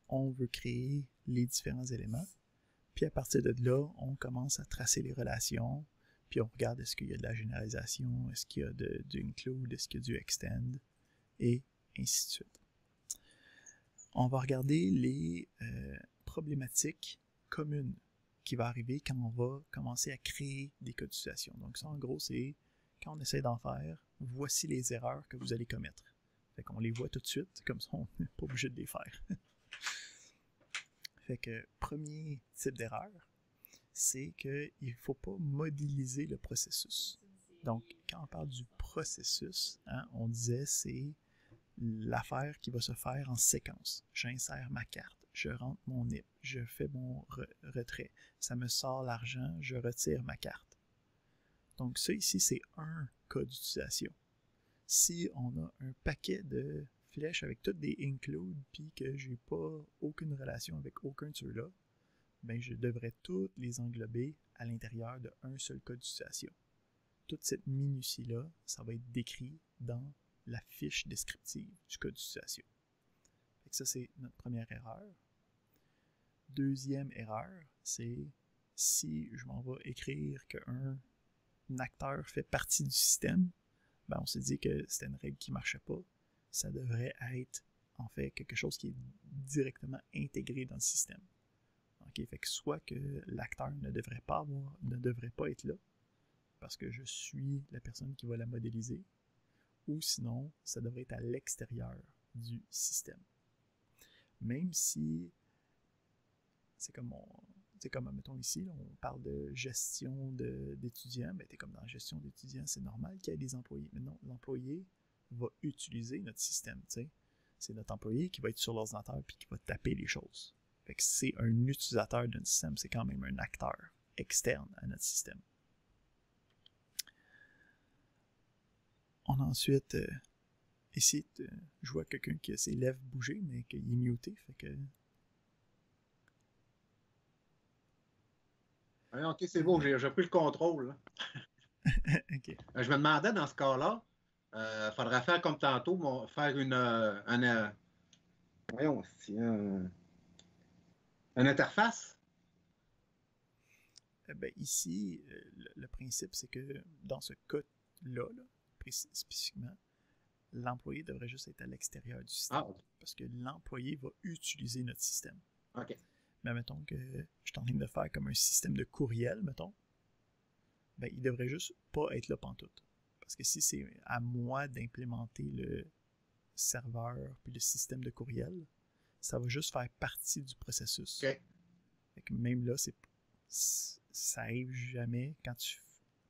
on veut créer les différents éléments. Puis à partir de là, on commence à tracer les relations, puis on regarde est-ce qu'il y a de la généralisation, est-ce qu'il y a du include, est-ce qu'il y a du extend, et ainsi de suite. On va regarder les problématiques communes qui vont arriver quand on va commencer à créer des cas d'utilisation. Donc ça, en gros, c'est quand on essaie d'en faire, voici les erreurs que vous allez commettre. Fait qu'on les voit tout de suite, comme ça on n'est pas obligé de les faire. Fait que premier type d'erreur, c'est qu'il ne faut pas modéliser le processus. Donc, quand on parle du processus, on disait c'est l'affaire qui va se faire en séquence. J'insère ma carte, je rentre mon NIP, je fais mon retrait, ça me sort l'argent, je retire ma carte. Donc ça ici, c'est un cas d'utilisation. Si on a un paquet de flèches avec toutes des includes puis que j'ai pas aucune relation avec aucun de ceux-là, je devrais toutes les englober à l'intérieur d'un seul cas d'utilisation. Toute cette minutie-là, ça va être décrit dans la fiche descriptive du cas d'utilisation. Ça, c'est notre première erreur. Deuxième erreur, c'est si je m'en vais écrire qu'un acteur fait partie du système, on s'est dit que c'était une règle qui ne marchait pas. Ça devrait être en fait quelque chose qui est directement intégré dans le système. Okay? Fait que soit que l'acteur ne devrait pas être là, parce que je suis la personne qui va la modéliser, ou sinon, ça devrait être à l'extérieur du système. Même si c'est comme mettons ici, là, on parle de gestion d'étudiants, ben t'es comme dans la gestion d'étudiants, c'est normal qu'il y ait des employés. Mais non, l'employé va utiliser notre système, tu sais. C'est notre employé qui va être sur l'ordinateur puis qui va taper les choses. Fait que c'est un utilisateur d'un système, c'est quand même un acteur externe à notre système. On a ensuite ici, je vois quelqu'un qui a ses lèvres bougées, mais qu'il est muté, fait que... Ok, c'est beau, j'ai pris le contrôle. Okay. Je me demandais dans ce cas-là, il faudrait faire comme tantôt, faire une interface. Ben ici, le principe, c'est que dans ce cas-là, spécifiquement, l'employé devrait juste être à l'extérieur du système. Okay. Parce que l'employé va utiliser notre système. OK. Mais mettons que je suis en train de faire comme un système de courriel, mettons, ben il devrait juste pas être là pantoute. Parce que si c'est à moi d'implémenter le serveur puis le système de courriel, ça va juste faire partie du processus. Okay. Fait que même là, ça arrive jamais quand tu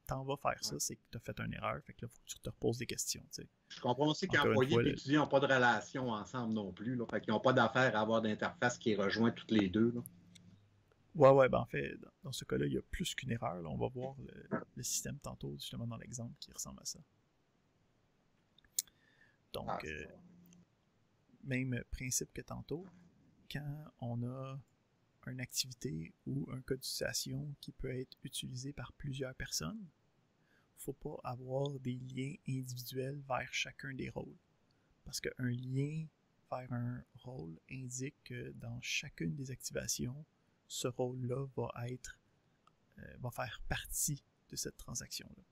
t'en vas faire ça, c'est que tu as fait une erreur, fait que là, il faut que tu te reposes des questions. T'sais. Je comprends aussi qu'employés et étudiants n'ont pas de relation ensemble non plus, là, fait qu'ils n'ont pas d'affaire à avoir d'interface qui rejoint toutes les deux. Là. Ouais, ben en fait, dans ce cas-là, il y a plus qu'une erreur. Là. On va voir le système tantôt, justement, dans l'exemple qui ressemble à ça. Donc, même principe que tantôt, quand on a une activité ou un cas d'utilisation qui peut être utilisé par plusieurs personnes, il ne faut pas avoir des liens individuels vers chacun des rôles. Parce qu'un lien vers un rôle indique que dans chacune des activations, ce rôle-là va faire partie de cette transaction-là.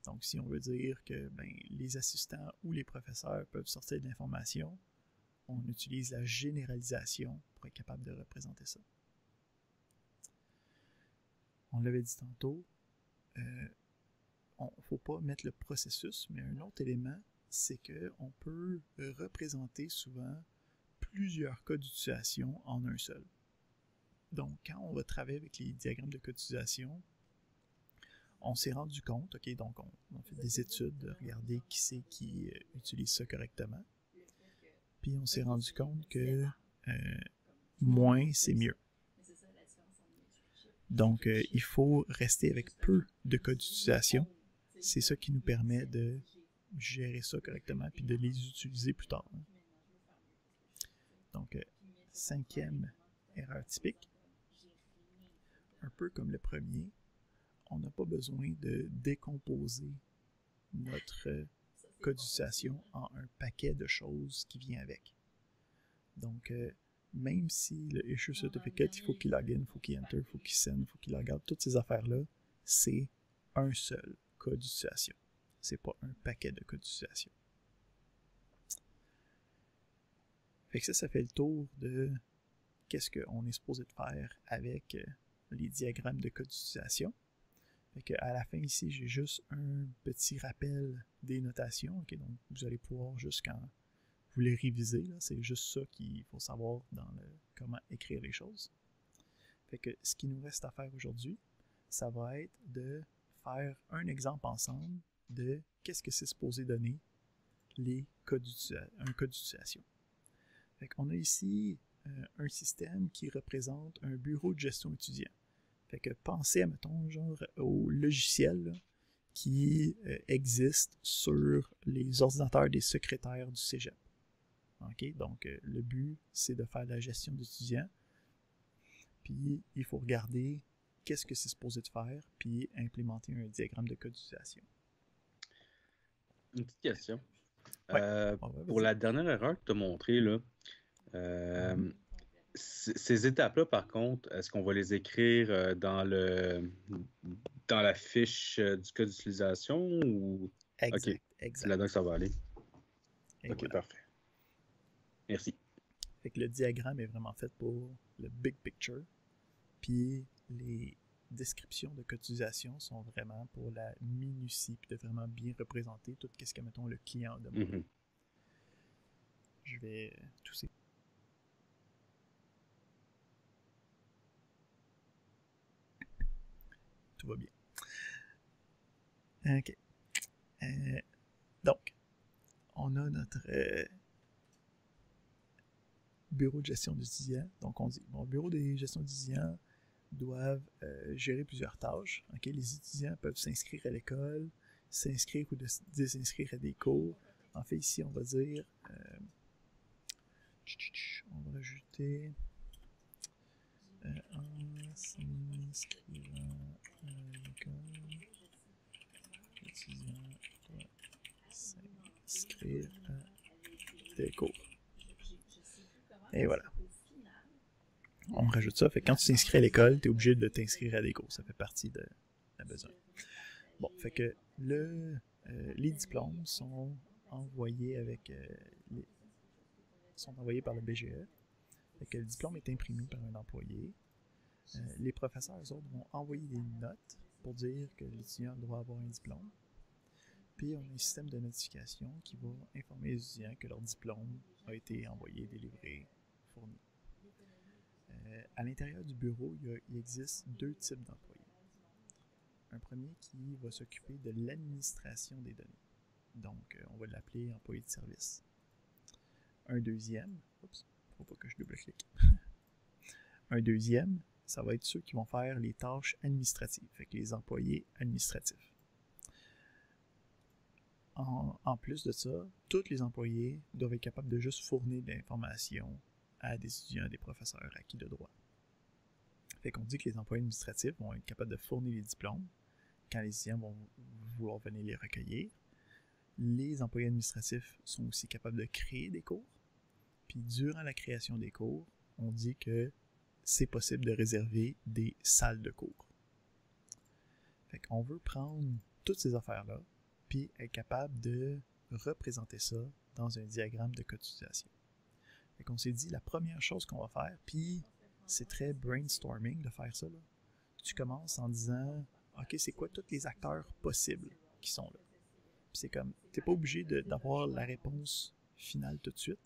Donc, si on veut dire que les assistants ou les professeurs peuvent sortir de l'information, on utilise la généralisation pour être capable de représenter ça. On l'avait dit tantôt, il ne faut pas mettre le processus, mais un autre élément, c'est qu'on peut représenter souvent plusieurs cas d'utilisation en un seul. Donc, quand on va travailler avec les diagrammes de cas d'utilisation, on s'est rendu compte, ok, donc on fait des études de regarder qui c'est qui utilise ça correctement. Puis on s'est rendu compte que moins, c'est mieux. Donc, il faut rester avec peu de cas d'utilisation. C'est ça qui nous permet de gérer ça correctement puis de les utiliser plus tard. Donc, 5e erreur typique. Un peu comme le premier, on n'a pas besoin de décomposer notre cas d'utilisation en un paquet de choses qui vient avec. Donc, même si le issue certificate, il faut qu'il login, il faut qu'il enter, il faut qu'il send, il faut qu'il log out, toutes ces affaires-là, c'est un seul cas d'utilisation. C'est pas un paquet de cas d'utilisation. Fait que ça fait le tour de qu'est-ce qu'on est supposé de faire avec les diagrammes de cas d'utilisation. Fait que à la fin ici, j'ai juste un petit rappel des notations. Okay, donc vous allez pouvoir juste quand vous les révisez, c'est juste ça qu'il faut savoir dans comment écrire les choses. Fait que ce qui nous reste à faire aujourd'hui, ça va être de faire un exemple ensemble de qu'est-ce que c'est supposé donner un cas d'utilisation. Fait qu'on a ici un système qui représente un bureau de gestion étudiant. Fait que pensez, mettons, genre au logiciel là, qui existe sur les ordinateurs des secrétaires du cégep. Okay? Donc, le but, c'est de faire la gestion d'étudiants. Puis, il faut regarder qu'est-ce que c'est supposé de faire, puis implémenter un diagramme de cas d'utilisation. Une petite question. Ouais. Pour la dernière erreur que tu as montrée, là, ces étapes-là, par contre, est-ce qu'on va les écrire dans la fiche du cas d'utilisation ou... Exact. C'est là-dedans que ça va aller. Et OK, voilà. parfait. Merci. Fait que le diagramme est vraiment fait pour le big picture. Puis les descriptions de cotisation sont vraiment pour la minutie, puis de vraiment bien représenter tout ce que, mettons, le client demande. Mhm. Je vais tousser. Tout va bien. OK. Donc, on a notre bureau de gestion d'étudiants. Donc, on dit, bon, bureau de gestion d'étudiants doivent gérer plusieurs tâches. Okay? Les étudiants peuvent s'inscrire à l'école, s'inscrire ou désinscrire à des cours. En fait, ici, on va dire, on va rajouter en s'inscrivant à l'école, l'étudiant doit s'inscrire à des cours. Et voilà. On rajoute ça. Fait que quand tu t'inscris à l'école, tu es obligé de t'inscrire à des cours. Ça fait partie de la besoin. Bon, fait que les diplômes sont envoyés sont envoyés par le BGE. Fait que le diplôme est imprimé par un employé. Les professeurs, eux autres, vont envoyer des notes pour dire que l'étudiant doit avoir un diplôme. Puis on a un système de notification qui va informer les étudiants que leur diplôme a été envoyé, délivré, fourni. À l'intérieur du bureau, il existe deux types d'employés. Un premier qui va s'occuper de l'administration des données. Donc, on va l'appeler employé de service. Un deuxième, oups, faut pas que je double-clique. Un deuxième, ça va être ceux qui vont faire les tâches administratives, fait que les employés administratifs. En plus de ça, tous les employés doivent être capables de juste fournir de l'information à des étudiants, des professeurs acquis de droit. Fait qu'on dit que les employés administratifs vont être capables de fournir les diplômes quand les étudiants vont vouloir venir les recueillir. Les employés administratifs sont aussi capables de créer des cours. Puis durant la création des cours, on dit que c'est possible de réserver des salles de cours. Fait qu'on veut prendre toutes ces affaires-là, puis être capable de représenter ça dans un diagramme de cotisation. Fait qu'on s'est dit, la première chose qu'on va faire, puis c'est très brainstorming de faire ça, là. Tu commences en disant, OK, c'est quoi tous les acteurs possibles qui sont là? Puis c'est comme, t'es pas obligé d'avoir la réponse finale tout de suite.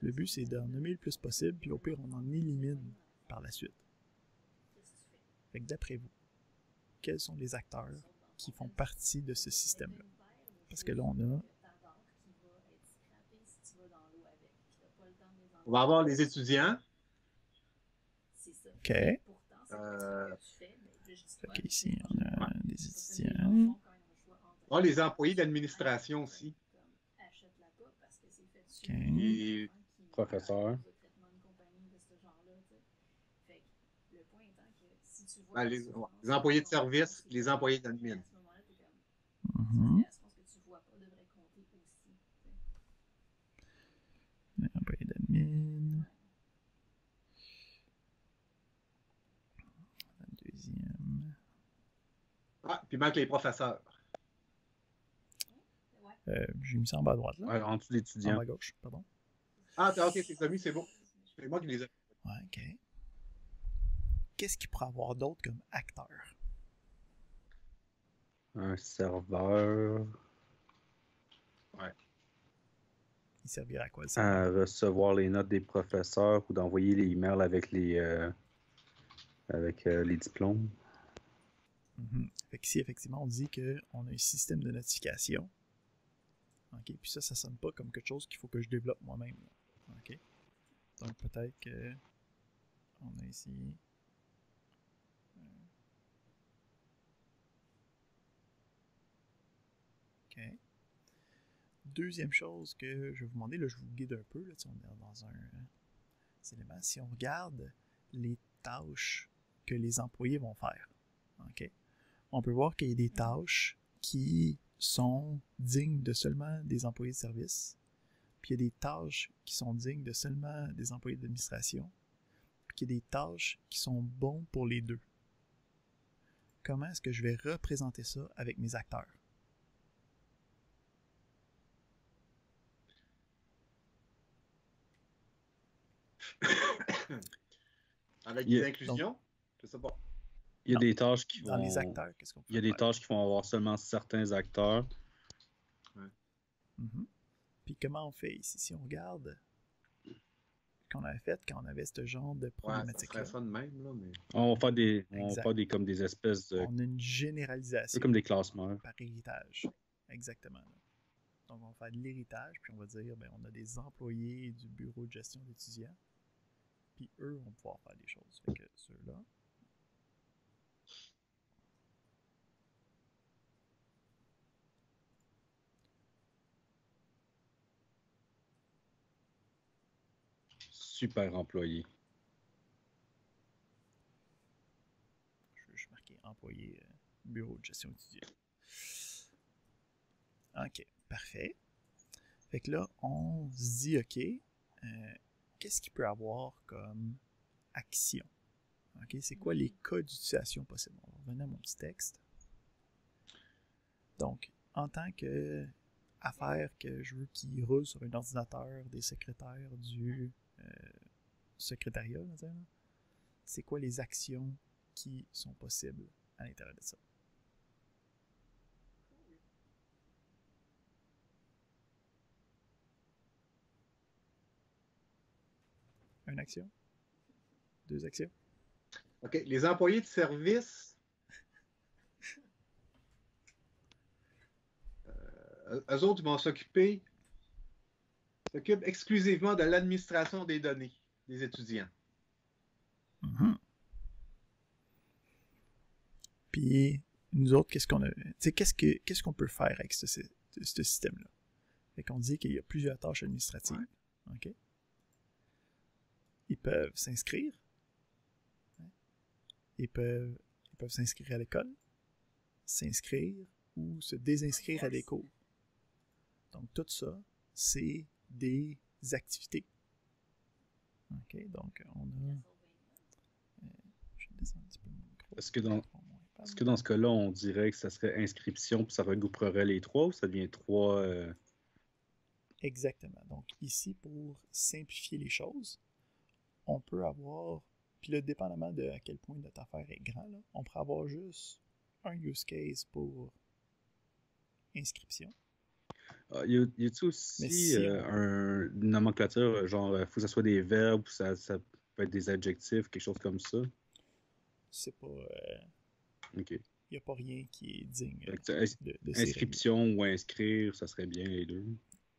Le but, c'est d'en nommer le plus possible, puis au pire, on en élimine par la suite. Fait que d'après vous, quels sont les acteurs qui font partie de ce système-là? Parce que là, on va avoir les étudiants. OK. OK, ici, on a des étudiants. On a les employés d'administration aussi. OK. Et Professeur. les employés de service, les employés d'admin. Mhm. Employé d'admin. Deuxième. Ah, puis manque les professeurs. J'ai mis ça en bas à droite, là. Ouais, en dessous En d'étudiants. bas à gauche, pardon. Ah, ok, c'est mis, c'est bon. C'est moi qui les ai. Ouais, OK. Qu'est-ce qu'il pourrait avoir d'autre comme acteur? Un serveur. Ouais. Il servira à quoi, le serveur? À recevoir les notes des professeurs ou d'envoyer les emails avec les diplômes. Mhm. Fait qu'ici, effectivement, on dit qu'on a un système de notification. OK, puis ça sonne pas comme quelque chose qu'il faut que je développe moi-même, là. OK? Donc, peut-être que on a ici... OK. Deuxième chose que je vais vous demander, là, je vous guide un peu, là, on est dans un élément. Si on regarde les tâches que les employés vont faire, OK? On peut voir qu'il y a des tâches qui sont dignes de seulement des employés de service, puis il y a des tâches qui sont dignes de seulement des employés d'administration, puis il y a des tâches qui sont bons pour les deux. Comment est-ce que je vais représenter ça avec mes acteurs? Avec Il y des a- inclusions, je sais pas. Il y a Non. des tâches qui Dans les vont. acteurs, qu'est-ce qu'on peut Il y a des faire? tâches qui vont avoir seulement certains acteurs. Mhm. Puis comment on fait ici? Si on regarde ce qu'on avait fait quand on avait ce genre de Ouais, ça problématique-là, serait ça de même, là, mais. On va faire Exact. comme des espèces de. on a une Un peu généralisation comme des classements. par héritage. Exactement. Là. Donc, on va faire de l'héritage, puis on va dire, ben, on a des employés du bureau de gestion d'étudiants, puis eux vont pouvoir faire des choses. Fait que ceux-là. Super employés. Je vais juste marquer employé bureau de gestion étudiant. OK, parfait. Fait que là, on se dit, OK, qu'est-ce qu'il peut avoir comme action? OK, c'est quoi les cas d'utilisation possibles? On va revenir à mon petit texte. Donc, en tant que affaire que je veux qu'il roule sur un ordinateur des secrétaires du secrétariat, on va dire, là, c'est quoi les actions qui sont possibles à l'intérieur de ça? Une action? Deux actions? OK. Les employés de service, eux autres, ils vont s'occuper s'occupent exclusivement de l'administration des données des étudiants. Mhm. Puis, nous autres, qu'est-ce qu'on a. Tu sais, qu'est-ce qu'on peut faire avec ce système-là? Fait qu'on dit qu'il y a plusieurs tâches administratives. Ouais. OK? Ils peuvent s'inscrire. Ils peuvent s'inscrire à l'école, s'inscrire ou se désinscrire à des cours. Donc, tout ça, c'est des activités. OK? Donc, on a. Je vais descendre un petit peu mon micro. Est-ce que dans ce cas-là, on dirait que ça serait inscription puis ça regrouperait les trois ou ça devient trois. Exactement. Donc, ici, pour simplifier les choses, on peut avoir, puis là, dépendamment de à quel point notre affaire est grand, là, on pourrait avoir juste un use case pour inscription. Y a-t-il aussi Mais si une nomenclature, genre, il faut que ça soit des verbes, ça peut être des adjectifs, quelque chose comme ça? C'est pas. OK. Il n'y a pas rien qui est digne Fait que, de ces inscription ou inscrire, ça serait bien les deux. règles.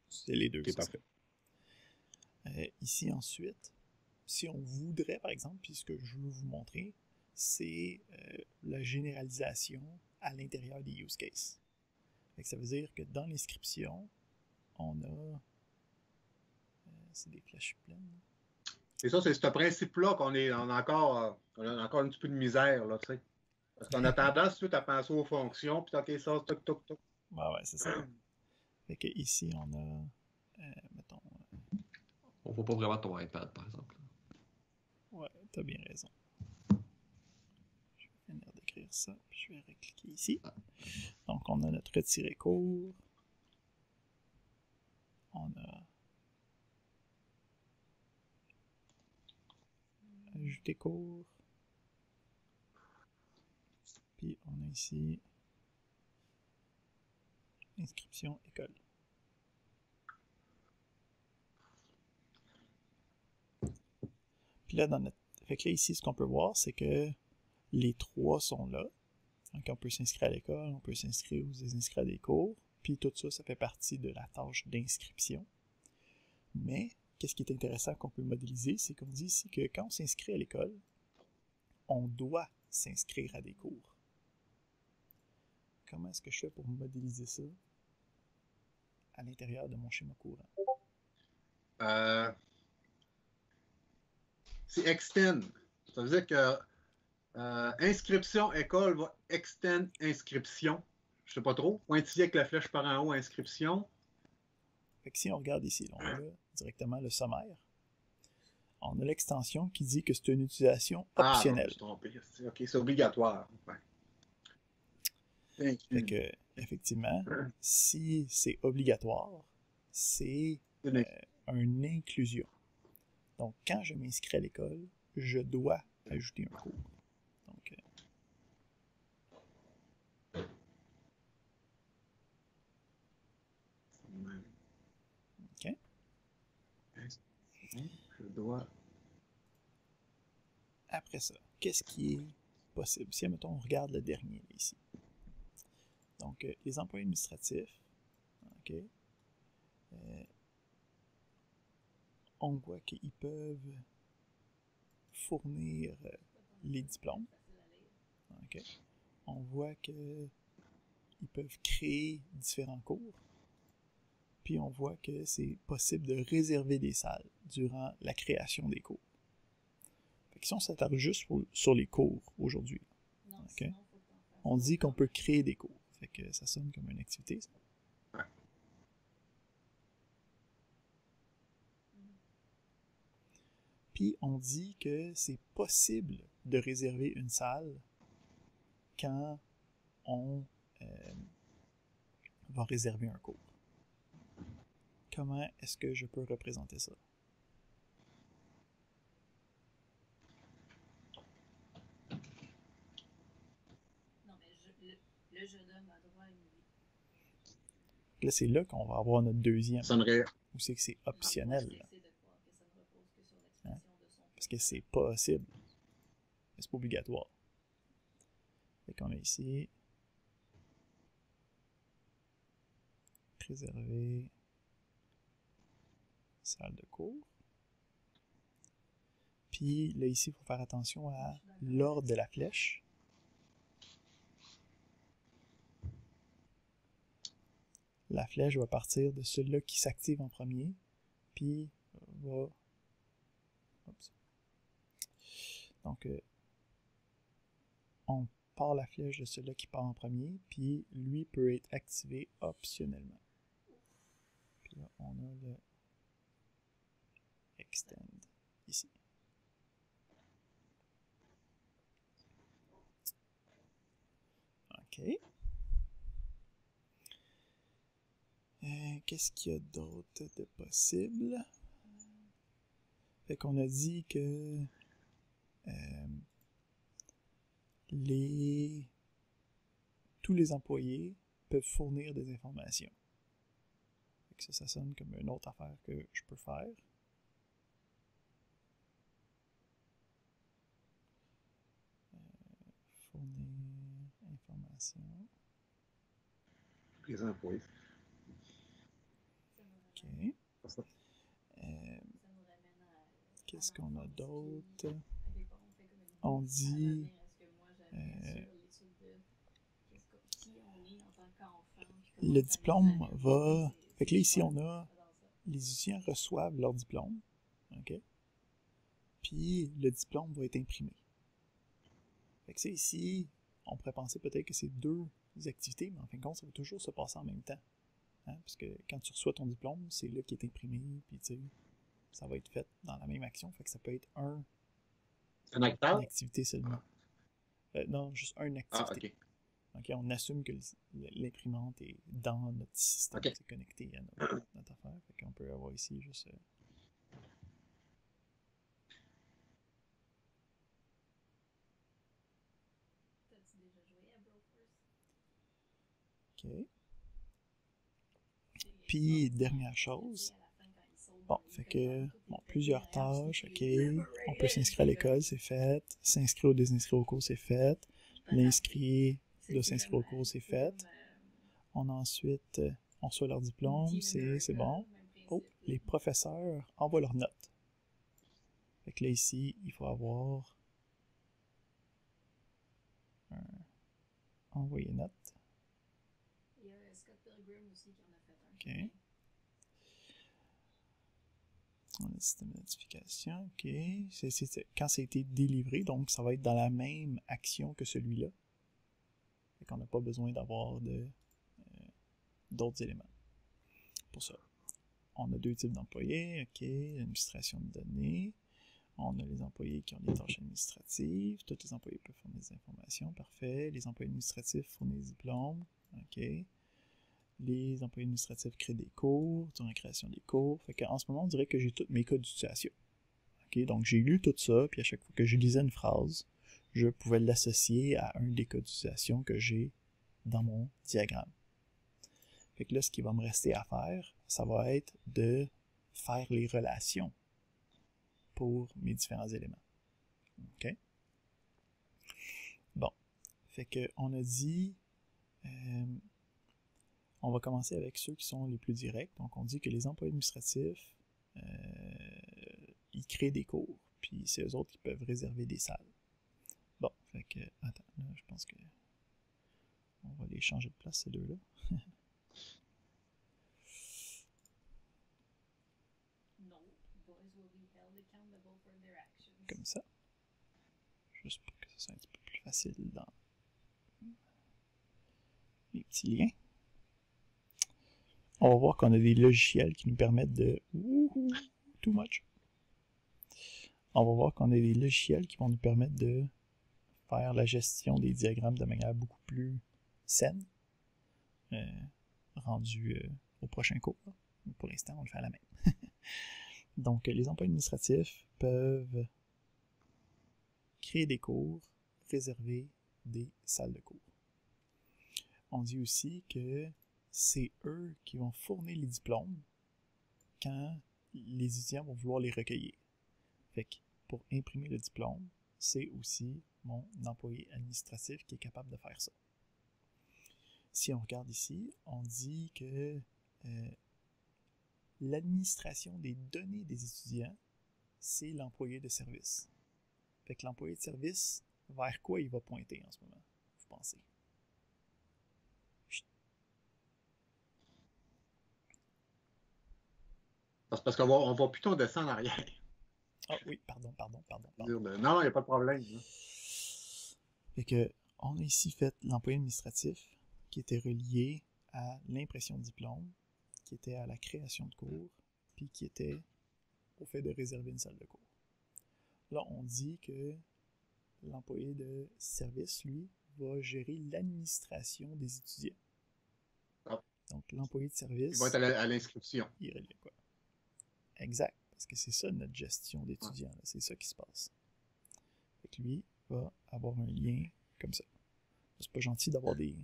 C'est les deux. OK, c'est parfait. ça. Ici, ensuite, si on voudrait, par exemple, puis ce que je veux vous montrer, c'est la généralisation à l'intérieur des use cases. Fait que ça veut dire que dans l'inscription, on a... c'est des flèches pleines. Et ça, c'est ce principe-là on a encore un petit peu de misère, là, tu sais. Parce qu'on a tendance tout à penser aux fonctions, puis OK, ça, toc, toc, toc. Ouais, c'est ça. Fait que ici, on a... mettons... On voit pas vraiment ton iPad, par exemple. ouais, t'as bien raison. Je vais finir d'écrire ça, puis je vais recliquer ici. Donc, on a notre retiré court. On a... ajouter cours. Puis on a ici inscription école. Puis là, dans notre... fait que là, ici, ce qu'on peut voir, c'est que les trois sont là. Donc, on peut s'inscrire à l'école, on peut s'inscrire ou se désinscrire à des cours. Puis tout ça, ça fait partie de la tâche d'inscription. Mais, qu'est-ce qui est intéressant qu'on peut modéliser, c'est qu'on dit ici que quand on s'inscrit à l'école, on doit s'inscrire à des cours. Comment est-ce que je fais pour modéliser ça à l'intérieur de mon schéma courant? C'est extend. Ça veut dire que inscription école va extend inscription. Je sais pas trop. Pointillé avec la flèche par en haut, inscription. Fait que si on regarde ici, là, on a directement le sommaire. On a l'extension qui dit que c'est une utilisation optionnelle. Ah, je me suis trompé. OK, c'est obligatoire. Ouais. Fait que, effectivement, si c'est obligatoire, c'est une inclusion. Donc, quand je m'inscris à l'école, je dois ajouter un cours. Donc, OK. Je dois. Après ça, qu'est-ce qui est possible? Si, mettons, on regarde le dernier ici. Donc, les employés administratifs, OK, on voit qu'ils peuvent fournir les diplômes. OK. On voit qu'ils peuvent créer différents cours. Puis on voit que c'est possible de réserver des salles durant la création des cours. Fait que si on s'attarde juste sur les cours aujourd'hui, okay, on dit qu'on peut créer des cours. Fait que ça sonne comme une activité, ça. Ouais. Puis on dit que c'est possible de réserver une salle quand on va réserver un cours. Comment est-ce que je peux représenter ça? Non, mais le jeune homme a droit à une vie. Là, c'est là qu'on va avoir notre deuxième. Ça sonnerait. Ou c'est que c'est optionnel. Moi, Là. je suis pressée de croire que ça ne repose que sur l'expression de son Parce que c'est possible. Mais c'est pas obligatoire. Fait qu'on a ici réserver salle de cours. Puis là, ici, il faut faire attention à l'ordre de la flèche. La flèche va partir de celui-là qui s'active en premier, puis va... Oups. Donc, on part la flèche de celui-là qui part en premier, puis lui peut être activé optionnellement. Puis là, on a le extend ici. OK. Qu'est-ce qu'il y a d'autre de possible? Fait qu'on a dit que tous les employés peuvent fournir des informations. Fait que ça sonne comme une autre affaire que je peux faire. Fournir information. Les employés. OK. Qu'est-ce qu'on a d'autre? On dit le diplôme va... Fait que là, ici, on a les étudiants reçoivent leur diplôme. OK? Puis, le diplôme va être imprimé. Fait que ça, ici, on pourrait penser peut-être que c'est deux activités, mais en fin de compte, ça va toujours se passer en même temps. Hein? Parce que quand tu reçois ton diplôme, c'est là qui est imprimé, puis tu sais, ça va être fait dans la même action. Fait que ça peut être Un acteur? une activité seulement. Non, juste une activité. Ah, ok. OK, on assume que l'imprimante est dans notre système, Okay. c'est connecté à notre affaire. Fait qu'on peut avoir ici juste... T'as-tu déjà joué à Broforce? OK. Puis, dernière chose. Bon, fait que, bon, plusieurs tâches, OK. On peut s'inscrire à l'école, c'est fait. S'inscrire ou désinscrire au cours, c'est fait. L'inscrit de s'inscrire au cours, c'est fait. On a ensuite, on reçoit leur diplôme, c'est bon. Oh, les professeurs envoient leurs notes. Fait que là, ici, il faut avoir un envoyer note. Il y a Scott Pilgrim aussi qui en a fait un. OK. On a le système de notification. OK. C'est quand ça a été délivré, donc ça va être dans la même action que celui-là. Fait qu'on n'a pas besoin d'avoir d'autres éléments. Pour ça, on a deux types d'employés. OK. Administration de données. On a les employés qui ont des tâches administratives. Tous les employés peuvent fournir des informations. Parfait. Les employés administratifs fournissent des diplômes. OK. Les employés administratifs créent des cours, durant la création des cours. Fait qu'en ce moment, on dirait que j'ai tous mes cas d'utilisation. OK, donc j'ai lu tout ça, puis à chaque fois que je lisais une phrase, je pouvais l'associer à un des cas d'utilisation que j'ai dans mon diagramme. Fait que là, ce qui va me rester à faire, ça va être de faire les relations pour mes différents éléments. OK? Bon. Fait que on a dit... on va commencer avec ceux qui sont les plus directs. Donc, on dit que les employés administratifs, ils créent des cours, puis c'est eux autres qui peuvent réserver des salles. Bon, fait que... Attends, là, je pense que... On va les changer de place, ces deux-là. Comme ça. Juste pour que ce soit un petit peu plus facile dans les petits liens. On va voir qu'on a des logiciels qui nous permettent de... Too much. On va voir qu'on a des logiciels qui vont nous permettre de faire la gestion des diagrammes de manière beaucoup plus saine, rendu au prochain cours. Là. Pour l'instant, on le fait à la main. Donc, les emplois administratifs peuvent créer des cours, réserver des salles de cours. On dit aussi que c'est eux qui vont fournir les diplômes quand les étudiants vont vouloir les recueillir. Fait que pour imprimer le diplôme, c'est aussi mon employé administratif qui est capable de faire ça. Si on regarde ici, on dit que l'administration des données des étudiants, c'est l'employé de service. Fait que l'employé de service, vers quoi il va pointer en ce moment, vous pensez? C'est parce qu'on va plutôt descendre en arrière. Ah oui, pardon. Non, il n'y a pas de problème. Là. Fait que, on a ici fait l'employé administratif qui était relié à l'impression de diplôme, qui était à la création de cours, puis qui était au fait de réserver une salle de cours. Là, on dit que l'employé de service, lui, va gérer l'administration des étudiants. Ah. Donc, l'employé de service... Il va être à l'inscription. Il est relié à quoi? Exact, parce que c'est ça notre gestion d'étudiants, là, c'est ça qui se passe. Fait que lui va avoir un lien comme ça. C'est pas gentil d'avoir des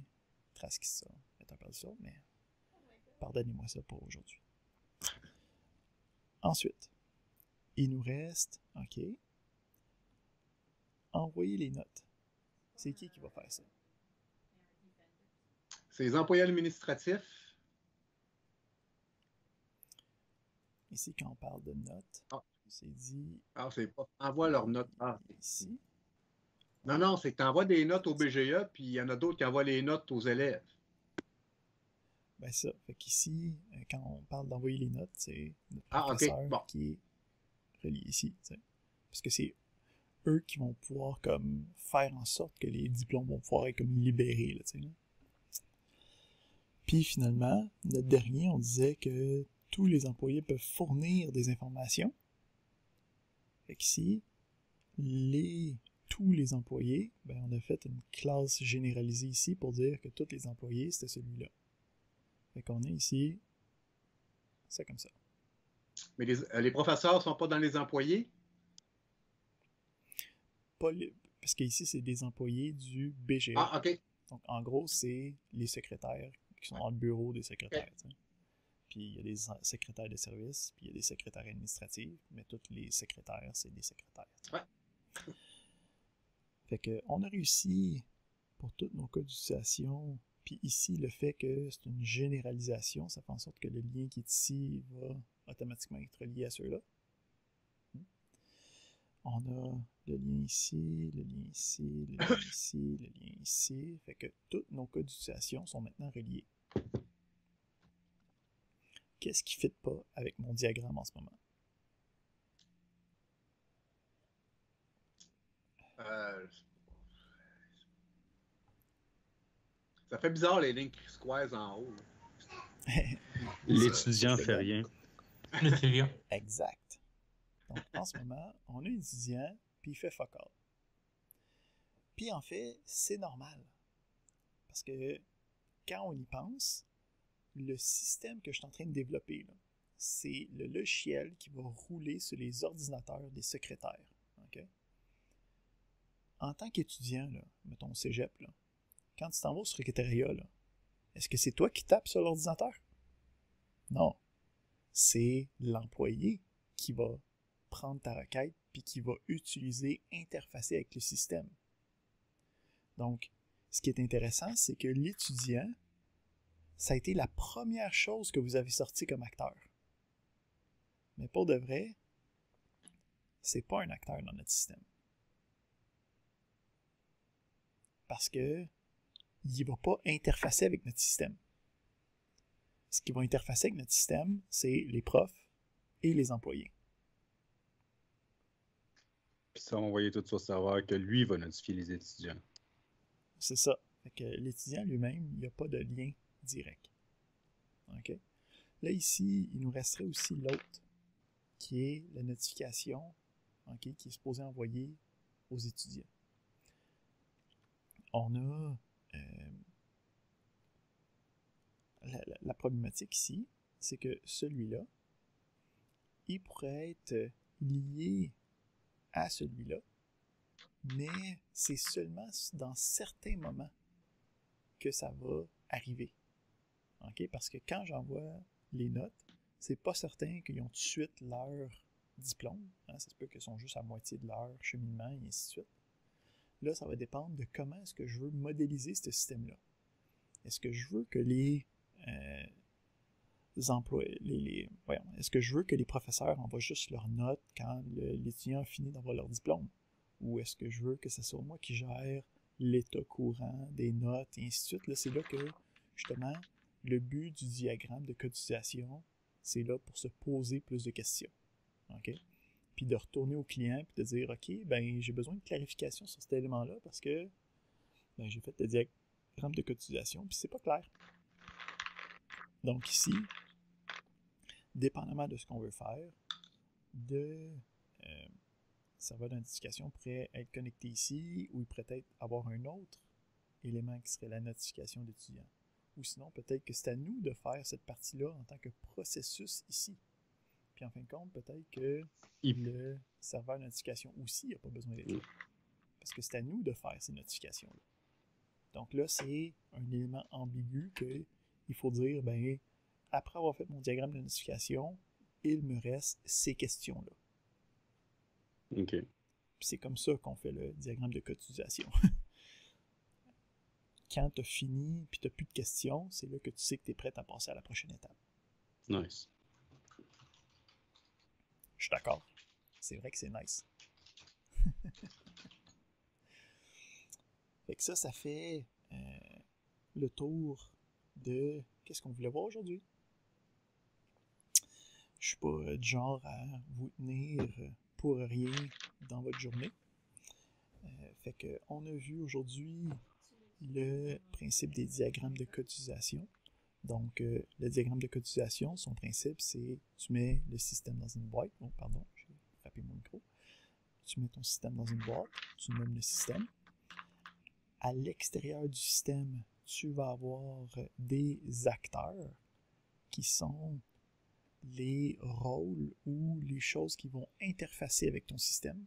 traces qui sont un peu ça, mais pardonnez-moi ça pour aujourd'hui. Ensuite, il nous reste, OK, envoyer les notes. C'est qui va faire ça? C'est les employés administratifs. Ici, quand on parle de notes, c'est dit... Ah, c'est pas... Envoie leurs notes. Ah. Ici. Non, c'est que tu envoies des notes au BGE, puis il y en a d'autres qui envoient les notes aux élèves. Ben ça, fait qu'ici, quand on parle d'envoyer les notes, c'est notre professeur qui est relié ici, t'sais. Parce que c'est eux qui vont pouvoir comme faire en sorte que les diplômes vont pouvoir être comme libérés, là, t'sais, là. Puis finalement, notre dernier, on disait que tous les employés peuvent fournir des informations. Fait qu'ici, tous les employés, ben on a fait une classe généralisée ici pour dire que tous les employés, c'était celui-là. Fait qu'on a ici, ça comme ça. Mais les professeurs ne sont pas dans les employés? Parce qu'ici, c'est des employés du BGE. Ah, OK. Donc, en gros, c'est les secrétaires qui sont dans le bureau des secrétaires. Okay. Puis, il y a des secrétaires de service, puis il y a des secrétaires administratifs, mais tous les secrétaires, c'est des secrétaires. Ouais. Fait que, on a réussi pour tous nos cas d'utilisation. Puis ici, le fait que c'est une généralisation, ça fait en sorte que le lien qui est ici va automatiquement être relié à ceux-là. On a le lien ici, le lien ici, le lien ici, le lien ici. Fait que tous nos cas d'utilisation sont maintenant reliés. Qu'est-ce qui ne fit pas avec mon diagramme en ce moment? Ça fait bizarre les lignes qui squares en haut. L'étudiant fait rien. L'étudiant. Exact. Donc, en ce moment, on a un étudiant, puis il fait fuck all. Puis en fait, c'est normal. Parce que quand on y pense, le système que je suis en train de développer, là, c'est le logiciel qui va rouler sur les ordinateurs des secrétaires. OK? En tant qu'étudiant, là, mettons au cégep, là, quand tu t'en vas au secrétariat, là, est-ce que c'est toi qui tapes sur l'ordinateur? Non. C'est l'employé qui va prendre ta requête puis qui va utiliser, interfacer avec le système. Donc, ce qui est intéressant, c'est que l'étudiant, ça a été la première chose que vous avez sorti comme acteur. Mais pour de vrai, c'est pas un acteur dans notre système. Parce que il va pas interfacer avec notre système. Ce qui va interfacer avec notre système, c'est les profs et les employés. Puis ça va envoyer tout sur le serveur que lui va notifier les étudiants. C'est ça. Fait que l'étudiant lui-même, il n'y a pas de lien direct. OK? Là, ici, il nous resterait aussi l'autre, qui est la notification, OK, qui est supposée envoyer aux étudiants. On a la problématique ici, c'est que celui-là, il pourrait être lié à celui-là, mais c'est seulement dans certains moments que ça va arriver. OK? Parce que quand j'envoie les notes, c'est pas certain qu'ils ont tout de suite leur diplôme. Hein? Ça se peut qu'ils sont juste à moitié de leur cheminement, et ainsi de suite. Là, ça va dépendre de comment est-ce que je veux modéliser ce système-là. Est-ce que je veux que les employés, est-ce que je veux que les professeurs envoient juste leurs notes quand l'étudiant a fini d'avoir leur diplôme? Ou est-ce que je veux que ce soit moi qui gère l'état courant des notes, et ainsi de suite? Là, c'est là que, justement, le but du diagramme de codisation, c'est là pour se poser plus de questions. OK? Puis de retourner au client puis de dire, OK, ben j'ai besoin de clarification sur cet élément-là parce que ben, j'ai fait le diagramme de cotisation puis c'est pas clair. Donc ici, dépendamment de ce qu'on veut faire, le serveur d'indication pourrait être connecté ici ou il pourrait être avoir un autre élément qui serait la notification d'étudiant. Ou sinon, peut-être que c'est à nous de faire cette partie-là en tant que processus ici. Puis en fin de compte, peut-être que le serveur de notification aussi n'a pas besoin d'être là. Parce que c'est à nous de faire ces notifications-là. Donc là, c'est un élément ambigu qu'il faut dire, ben, après avoir fait mon diagramme de notification, il me reste ces questions-là. OK. Puis c'est comme ça qu'on fait le diagramme de cotisation. Quand tu as fini et tu n'as plus de questions, c'est là que tu sais que tu es prêt à passer à la prochaine étape. Nice. Je suis d'accord. C'est vrai que c'est nice. Fait que ça fait le tour de qu'est-ce qu'on voulait voir aujourd'hui. Je suis pas du genre à vous tenir pour rien dans votre journée. Fait que on a vu aujourd'hui le principe des diagrammes de cotisation. Donc, le diagramme de cotisation, son principe, c'est tu mets le système dans une boîte. Oh, pardon, j'ai frappé mon micro. Tu mets ton système dans une boîte, tu nommes le système. À l'extérieur du système, tu vas avoir des acteurs qui sont les rôles ou les choses qui vont interfacer avec ton système.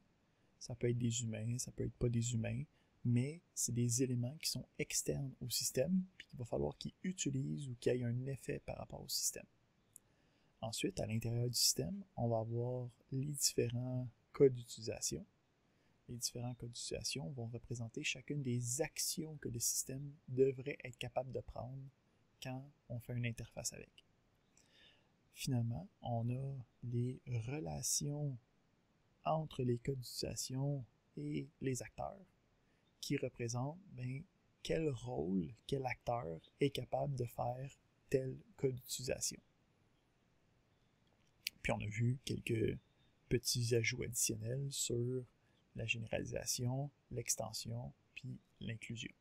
Ça peut être des humains, ça peut être pas des humains, mais c'est des éléments qui sont externes au système, puis qu'il va falloir qu'ils utilisent ou qu'il y ait un effet par rapport au système. Ensuite, à l'intérieur du système, on va avoir les différents cas d'utilisation. Les différents cas d'utilisation vont représenter chacune des actions que le système devrait être capable de prendre quand on fait une interface avec. Finalement, on a les relations entre les cas d'utilisation et les acteurs qui représentent quel rôle, quel acteur est capable de faire tel cas d'utilisation. Puis on a vu quelques petits ajouts additionnels sur la généralisation, l'extension, puis l'inclusion.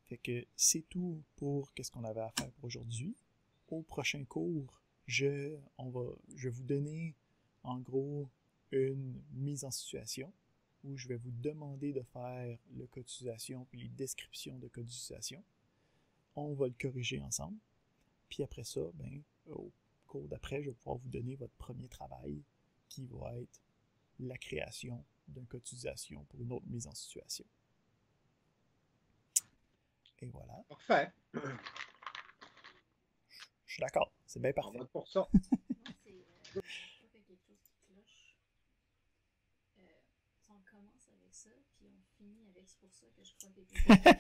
Fait que c'est tout pour ce qu'on avait à faire pour aujourd'hui. Au prochain cours, je vais vous donner en gros une mise en situation où je vais vous demander de faire le cas d'utilisation puis les descriptions de cas d'utilisation. On va le corriger ensemble. Puis après ça, au cours d'après, je vais pouvoir vous donner votre premier travail qui va être la création d'un cas d'utilisation pour une autre mise en situation. Et voilà. Parfait. Je suis d'accord. C'est bien On parfait. vote pour ça. Moi, c'est. Je crois qu'il y a quelque chose qui cloche. Si on commence avec ça, puis on finit avec c'est pour ça que je crois qu'il y a quelque chose